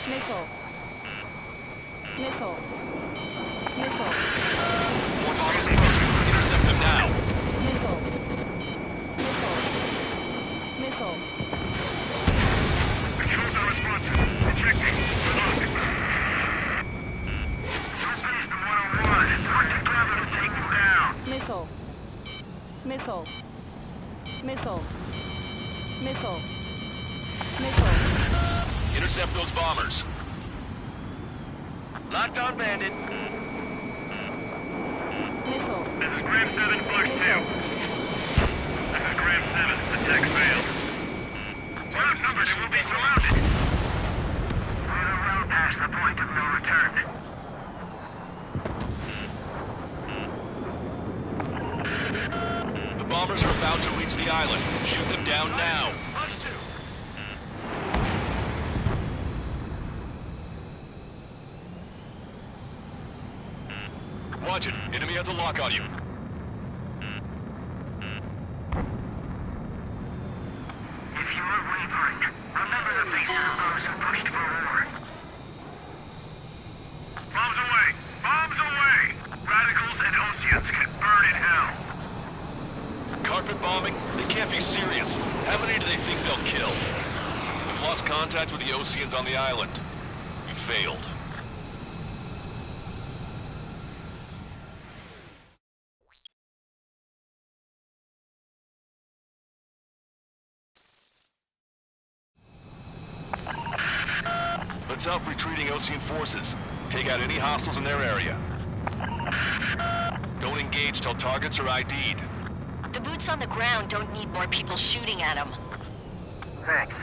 Missile. Missile. Missile. More bombers approaching. Intercept them now. Missile. Missile. Missile. Controls are responsive. Ejecting. Lock. Northeast of 101. Work together to take them down. Missile. Missile. Missile. Missile. Missile. Intercept those bombers. Locked on bandit. Missile. This is Gram 7, Fox 2. This is Gram 7. Attack failed. We're outnumbered and we'll be surrounded. We're well past the point of no return. The bombers are about to reach the island. Shoot them down now. Fox 2. Watch it. Enemy has a lock on you. carpet bombing? They can't be serious. How many do they think they'll kill? We've lost contact with the Oseans on the island. You failed. Let's help retreating Osean forces. Take out any hostiles in their area. Don't engage till targets are ID'd. The boots on the ground don't need more people shooting at them. Thanks.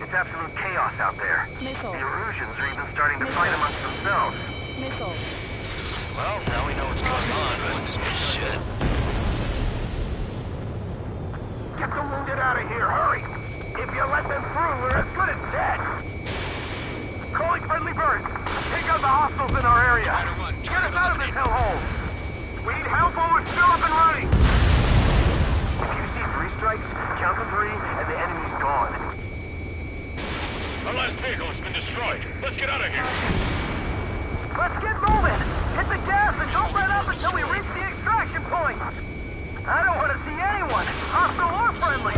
It's absolute chaos out there. Missile. The Erusians are even starting to fight amongst themselves. Missile. Well, now we know what's going on, but shit. Get the wounded out of here, hurry! If you let them through, we're as good as dead! Calling friendly birds! Take out the hostiles in our area! Get us out of this hellhole! We need help while we're still up and running! If you see 3 strikes, count to 3, and the enemy's gone. Our last vehicle has been destroyed. Let's get out of here. Let's get moving! Hit the gas and don't let up until we reach the extraction point! I don't want to see anyone, hostile or friendly!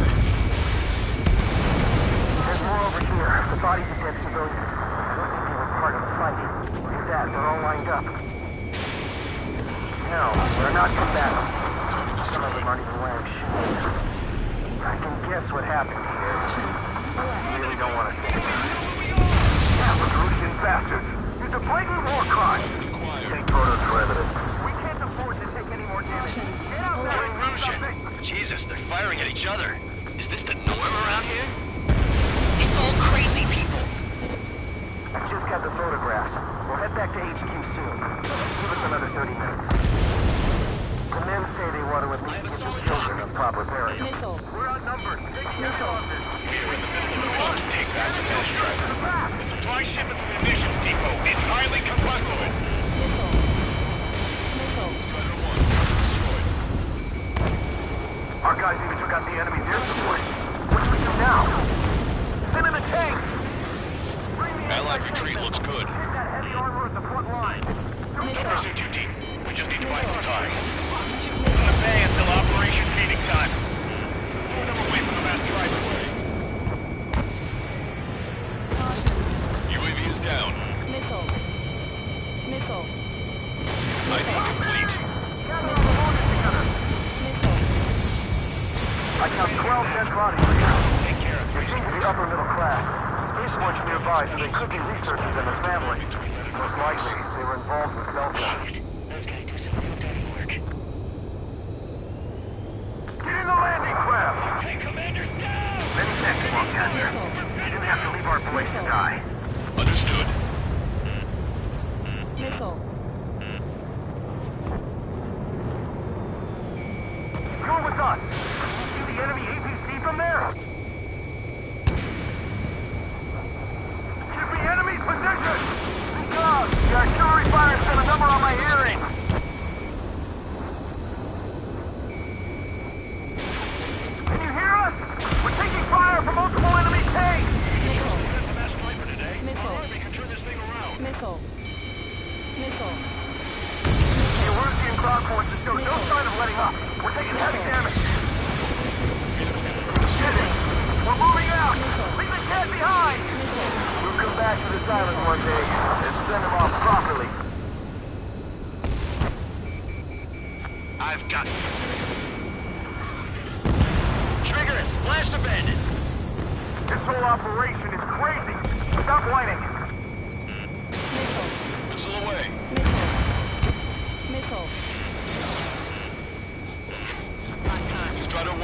There's more over here. The bodies of dead civilians. Those think they were part of the fight. Look at that, they're all lined up. No, they're not combatants. Some of them aren't even wearing shoes. I can guess what happened here. I really don't want to say it. Yeah, but Russian bastards. It's a blatant war crime. Take photos for evidence. We can't afford to take any more damage. Get out there and do something. Jesus, they're firing at each other. Is this the norm around here? It's all crazy people. I just got the photographs. We'll head back to HQ soon. Give us another 30 minutes. The men say they want to at least give the children a proper burial. Missile. We're outnumbered. Take care of this. We're in the middle of the road to take back the airstrike. The supply shipment to the munitions depot is highly combustible. Missile. Missile. Strider 1, destroyed. Our guys even took out the enemy's air support. What do we do now? Send in the tanks! Allied retreat looks good. Hit that heavy armor at the front line. Don't pursuit you, team. We just need to buy some time. We're gonna pay until Operation Feeding time. Lure them away from the mass driveway. UAV is down. Missile. Missile. ID complete. Gather all the wounded together. Missile. I count 12 dead bodies here. Take care of They seem to be upper middle class. Police watch nearby, so they could be researchers and a family. Most likely, they were involved with Delta. Those guys do some real dirty work. Get in the landing craft! Hey, Commander's down! Many thanks, Longcaster. You didn't have to leave our boys to die. Understood. Missile. Go with us! You see the enemy APC from there? Should be enemy position! Speak up! The artillery fire sent a number on my hearing! Can you hear us? We're taking fire from multiple enemy tanks! Missile. That's the mass sniper today. Missile. All right, we can turn this thing around. Missile. Missile. The Erusian ground forces show no sign of letting up. We're taking heavy damage. We're moving out! Leave the cat behind! We'll come back to this island one day and send them off properly. I've got you. Trigger is splashed abandoned. This whole operation is crazy. Stop whining. Missile. Missile away. Missile. Missile. Strider 1,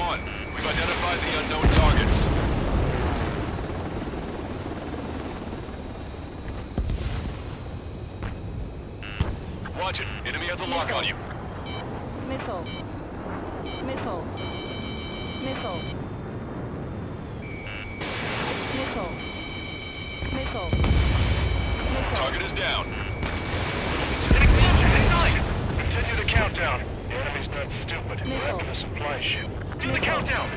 we've identified the unknown targets. Watch it. Enemy has a lock on you. Missile. Missile. Missile. Missile. Missile. Missile. Target is down. Continue the countdown. The enemy's not stupid. We're after the supply ship. Do the countdown!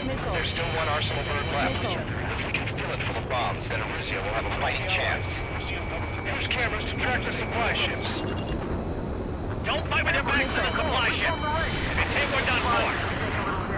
Missile. There's still one arsenal bird left. If we can fill it full of bombs, then Erusia will have a fighting chance. Use cameras to track the supply ships. Don't fight with your back to the supply ship. If it's hit, we're done for.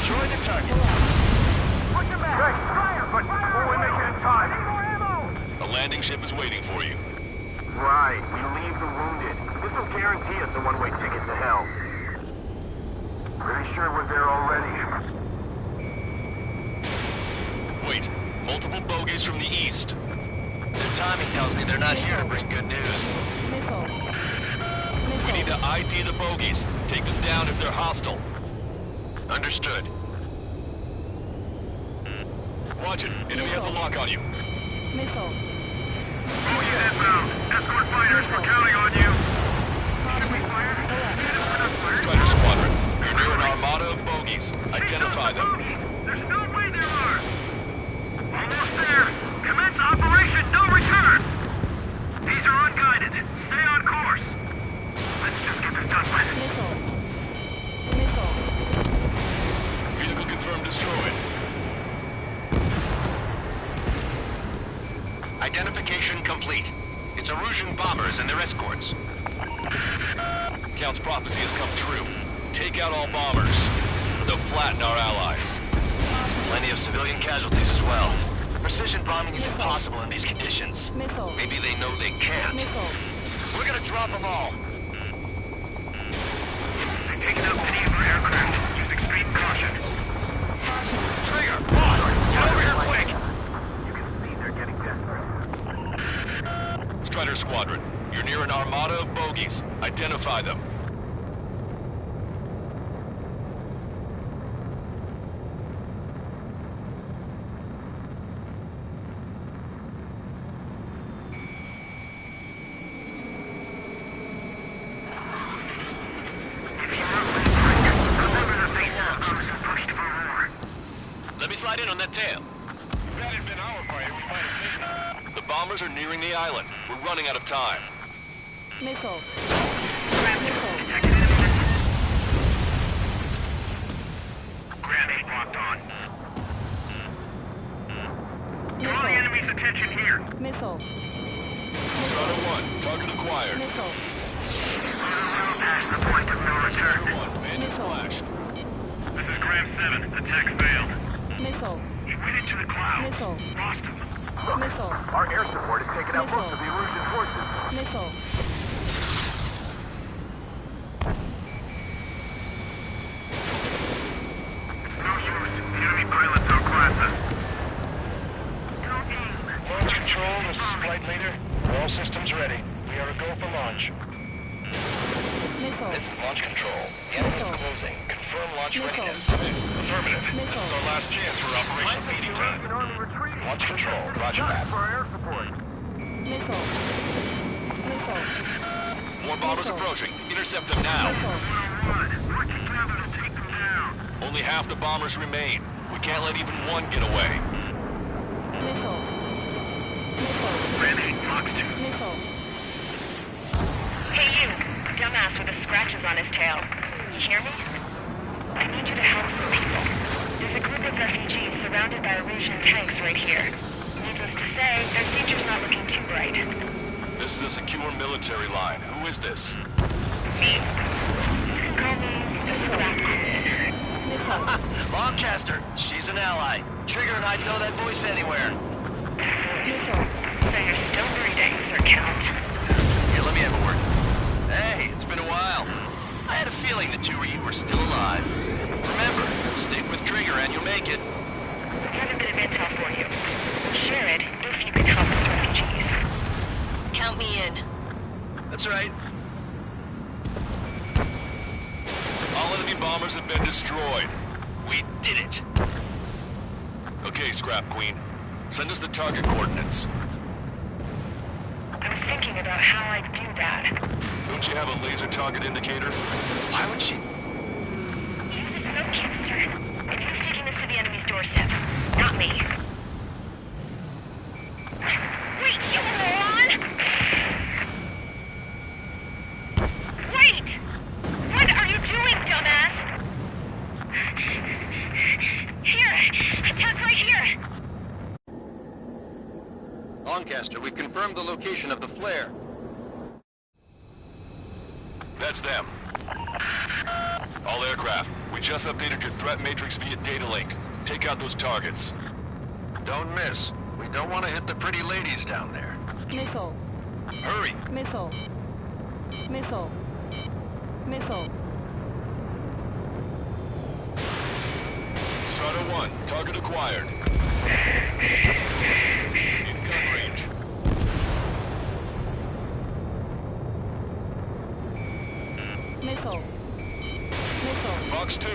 Destroy the target. Push him back! Great! Fire! But before we make it in time... A landing ship is waiting for you. Right, we leave the wounded. This will guarantee us a one-way ticket to hell. Pretty sure we're there already. Wait, multiple bogies from the east. Their timing tells me they're not here to bring good news. We need to ID the bogies. Take them down if they're hostile. Understood. Watch it. Enemy has a lock on you. Missile. Bogies inbound. Escort fighters, we're counting on you. Strider Squadron, you're near an armada of bogies. Identify them. There's no way there are. Almost there. Commence operation no return. These are unguided. Stay on course. Let's just get this done with. Missile. Vehicle confirmed destroyed. Identification complete. It's Erusian bombers and their escorts. Count's prophecy has come true. Take out all bombers. They'll flatten our allies. Plenty of civilian casualties as well. Precision bombing is impossible in these conditions. Missile. Maybe they know they can't. Missile. We're gonna drop them all. They've taken out many of our aircraft. Use extreme caution. Trigger! Boss! Get over here quick! You can see they're getting desperate. Strider Squadron, you're near an armada of bogies. Identify them. Let me slide in on that tail. If that had been our fighter, we might have taken it. The bombers are nearing the island. We're running out of time. Missile. Grenade locked on. Draw the enemy's attention here. Missile. Strider 1, target acquired. Missile. Past the point of no Strider return. 1, bandit splashed. This is Graham 7. Attack failed. Missile. He went into the clouds. Missile. Lost him. Missile. Our air support has taken out most of the Erusian forces. Missile. No use. The enemy pilots outclass us. Launch control, this is flight leader. All systems ready. We are a go for launch. Missile. This is launch control. The enemy is closing. Confirm launch readiness. Affirmative. This is our last chance for Operation Meeting Time. Launch control. Roger that. For our air support. Missile. Missile. More bombers approaching. Intercept them now. Work together to take them down. Only half the bombers remain. We can't let even one get away. Missile. Missile. Ready. Fox 2. Missile. Hey you, dumbass with the scratches on his tail. You hear me? I need you to help some people. There's a group of refugees surrounded by Erusian tanks right here. Needless to say, their future's not looking too bright. This is a secure military line. Who is this? Me? You can call me Scrap. Lancaster, she's an ally. Trigger and I'd know that voice anywhere. Missile. So you're still breathing, Sir Count. Here, let me have a word. Hey, it's been a while. I had a feeling the two of you were still alive. Remember, stick with Trigger and you'll make it. I have a bit of intel for you. Share it if you can help these refugees. Count me in. That's right. All enemy bombers have been destroyed. We did it. Okay, Scrap Queen. Send us the target coordinates. I was thinking about how I'd do that. Don't you have a laser target indicator? Why would she? Use the smoke canister. And who's taking this to the enemy's doorstep? Not me. Wait, you moron! Wait! What are you doing, dumbass? Here! Attack right here! Lancaster, we've confirmed the location of the flare. That's them. All aircraft, we We just updated your threat matrix via data link. Take out those targets. Don't miss. We don't want to hit the pretty ladies down there. Missile. Hurry! Missile. Missile. Missile. Strata 1, target acquired. In gun range. Missile. Missile. Fox 2.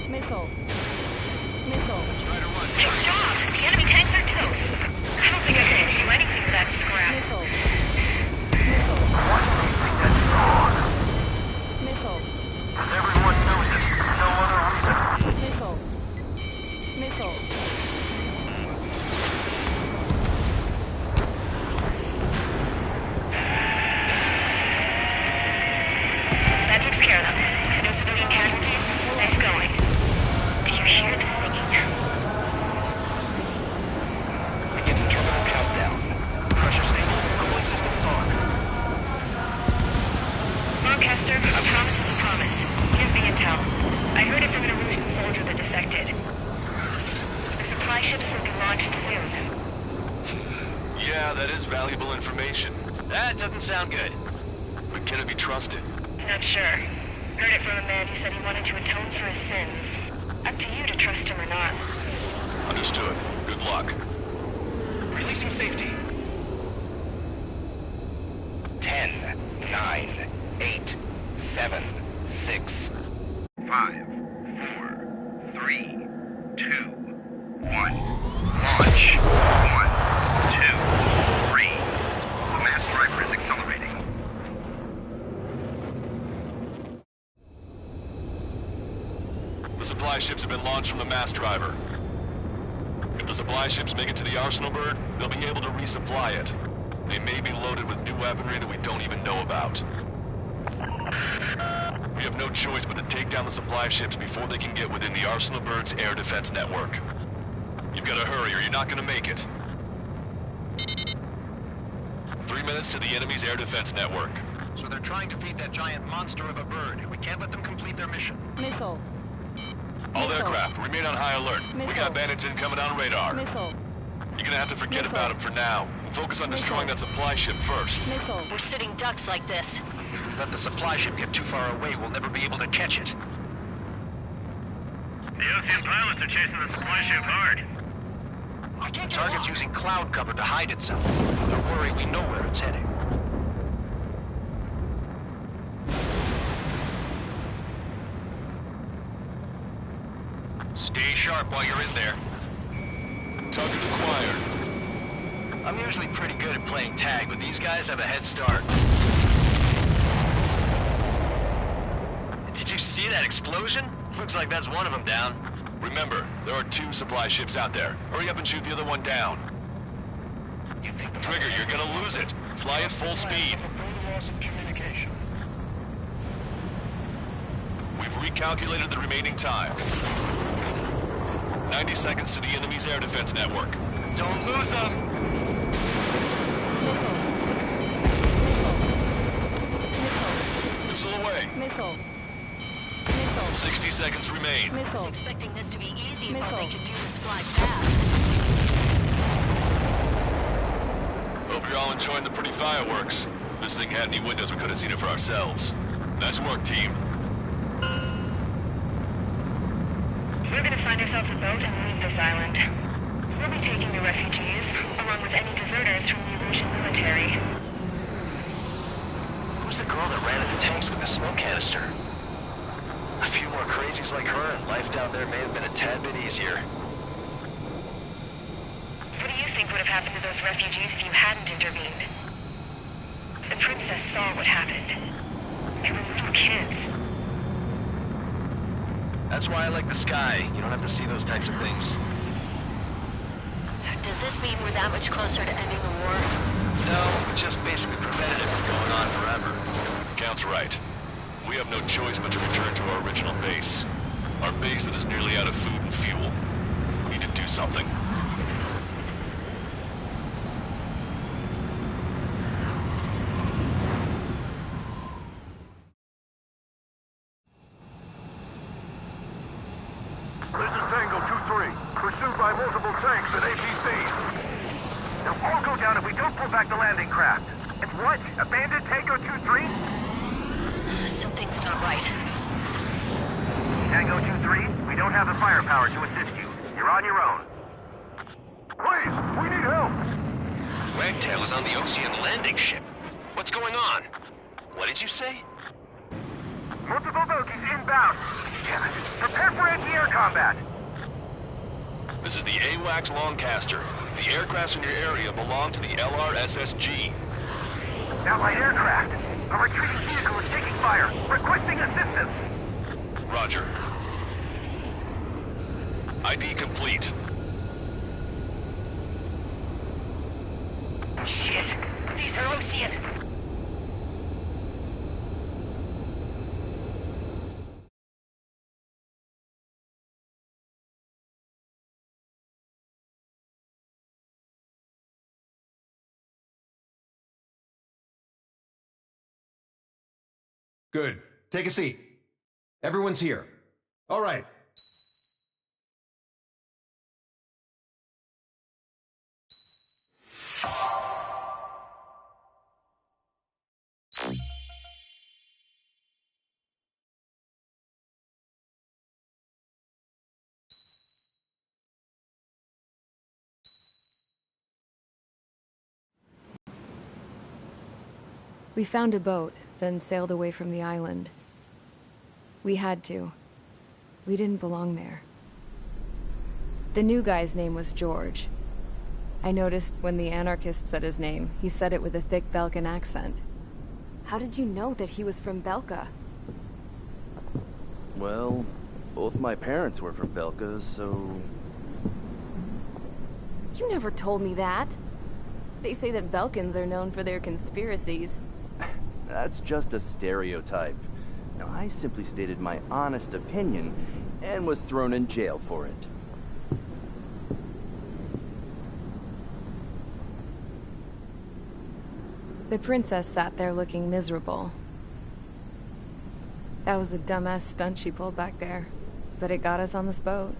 Missile. Missile. Strider 1. Hey, stop! The enemy tanks are toast. I don't think I can do anything with that scrap. Missile. Missile. Missile. Everyone knows it. No other reason. Missile. Missile. That takes care of them. No civilian casualties? Nice going. Do you hear the singing? Beginning terminal countdown. Pressure stable. Cooling systems on. Broadcaster, a promise is a promise. Here's the intel. I heard it from an Erusian soldier that defected. The supply ships will be launched soon. Yeah, that is valuable information. That doesn't sound good. But can it be trusted? Not sure. Heard it from a man who said he wanted to atone for his sins. Up to you to trust him or not. Understood. Good luck. Releasing safety. 10, 9, 8, 7, 6, 5, 4, 3, 2, 1. Launch. 1, 2, 3. The mass driver is accelerating. The supply ships have been launched from the mass driver. If the supply ships make it to the arsenal bird, they'll be able to resupply it. They may be loaded with new weaponry that we don't even know about. We have no choice but to take down the supply ships before they can get within the arsenal bird's air defense network. You've got to hurry or you're not going to make it. 3 minutes to the enemy's air defense network. So they're trying to feed that giant monster of a bird. We can't let them complete their mission. Missile. All Missile. aircraft, remain on high alert. We Missile. got bandits incoming on radar. Missile. You're gonna have to forget Missile. about them for now. And focus on destroying that supply ship first. Missile. We're sitting ducks like this. If we let the supply ship get too far away, we'll never be able to catch it. The Ocean pilots are chasing the supply ship hard. The target's using cloud cover to hide itself. Don't worry, we know where it's heading. Stay sharp while you're in there. Target acquired. I'm usually pretty good at playing tag, but these guys have a head start. Did you see that explosion? Looks like that's one of them down. Remember, there are 2 supply ships out there. Hurry up and shoot the other one down. Trigger, you're gonna lose it. Fly at full speed. We've recalculated the remaining time. 90 seconds to the enemy's air defense network. Don't lose them! Missile away. Missile. 60 seconds remain. I was Missile. expecting this to be easy while Missile. they could do this fly fast. Hope you're all enjoying the pretty fireworks. If this thing had any windows, we could have seen it for ourselves. Nice work, team. We're gonna find ourselves a boat and leave this island. We'll be taking the refugees, along with any deserters from the Erusian military. Who's the girl that ran at the tanks with the smoke canister? A few more crazies like her, and life down there may have been a tad bit easier. What do you think would have happened to those refugees if you hadn't intervened? The princess saw what happened. They were little kids. That's why I like the sky. You don't have to see those types of things. Does this mean we're that much closer to ending the war? No, just basically prevented it from going on forever. Count's right. We have no choice but to return to our original base. Our base that is nearly out of food and fuel. We need to do something. by multiple tanks at APC. They'll all go down if we don't pull back the landing craft. It's what? Abandoned Tango 2-3? Something's not right. Tango 2-3, we don't have the firepower to assist you. You're on your own. Please, we need help! Wagtail is on the Ocean landing ship. What's going on? What did you say? Multiple bogies inbound. Damn it. Prepare for anti-air combat. This is the AWACS Longcaster. The aircrafts in your area belong to the LRSSG. Allied aircraft. A retreating vehicle is taking fire. Requesting assistance. Roger. ID complete. Shit! These are Ocean! Good. Take a seat. Everyone's here. All right. We found a boat, then sailed away from the island. We had to. We didn't belong there. The new guy's name was George. I noticed when the anarchist said his name, he said it with a thick Belkan accent. How did you know that he was from Belka? Well, both my parents were from Belka, so... You never told me that. They say that Belkans are known for their conspiracies. That's just a stereotype. Now, I simply stated my honest opinion and was thrown in jail for it. The princess sat there looking miserable. That was a dumbass stunt she pulled back there, but it got us on this boat.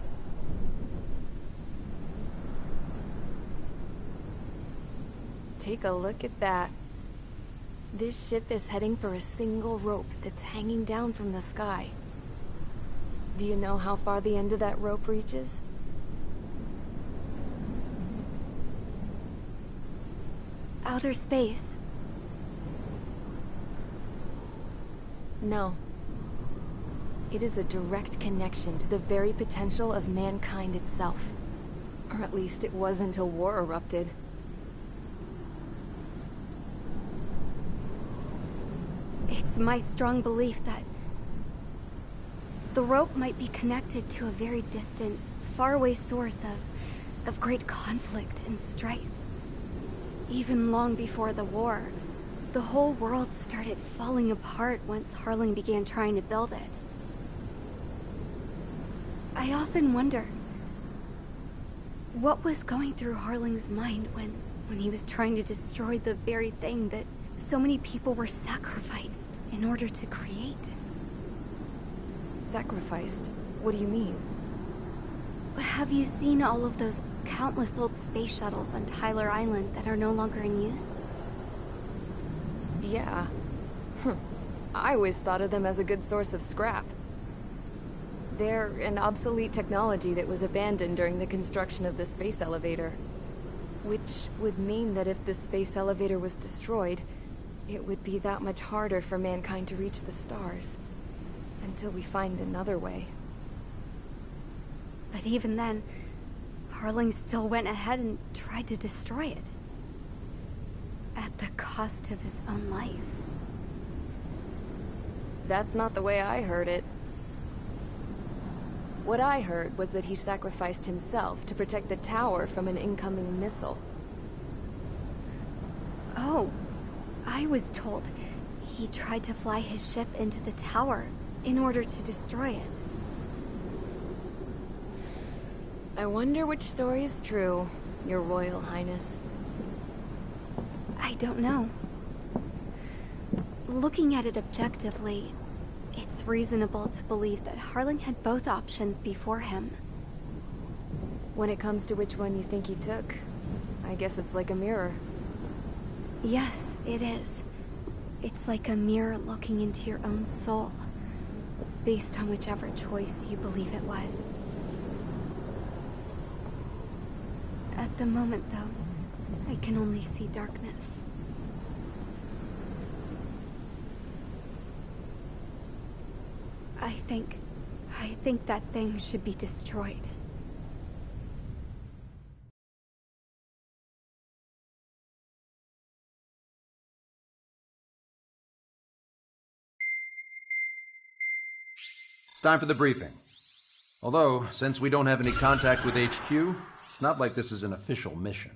Take a look at that. This ship is heading for a single rope that's hanging down from the sky. Do you know how far the end of that rope reaches? Outer space. No. It is a direct connection to the very potential of mankind itself. Or at least it was until war erupted. It's my strong belief that the rope might be connected to a very distant, faraway source of great conflict and strife. Even long before the war, the whole world started falling apart once Harling began trying to build it. I often wonder what was going through Harling's mind when he was trying to destroy the very thing that so many people were sacrificed in order to create. Sacrificed? What do you mean? Have you seen all of those countless old space shuttles on Tyler Island that are no longer in use? Yeah. I always thought of them as a good source of scrap. They're an obsolete technology that was abandoned during the construction of the space elevator. Which would mean that if the space elevator was destroyed, it would be that much harder for mankind to reach the stars. Until we find another way. But even then, Harling still went ahead and tried to destroy it. At the cost of his own life. That's not the way I heard it. What I heard was that he sacrificed himself to protect the tower from an incoming missile. Oh, I was told he tried to fly his ship into the tower in order to destroy it. I wonder which story is true, Your Royal Highness. I don't know. Looking at it objectively, it's reasonable to believe that Harling had both options before him. When it comes to which one you think you took, I guess it's like a mirror. Yes, it is. It's like a mirror looking into your own soul, based on whichever choice you believe it was. At the moment, though, I can only see darkness. I think that thing should be destroyed. It's time for the briefing. Although, since we don't have any contact with HQ, it's not like this is an official mission.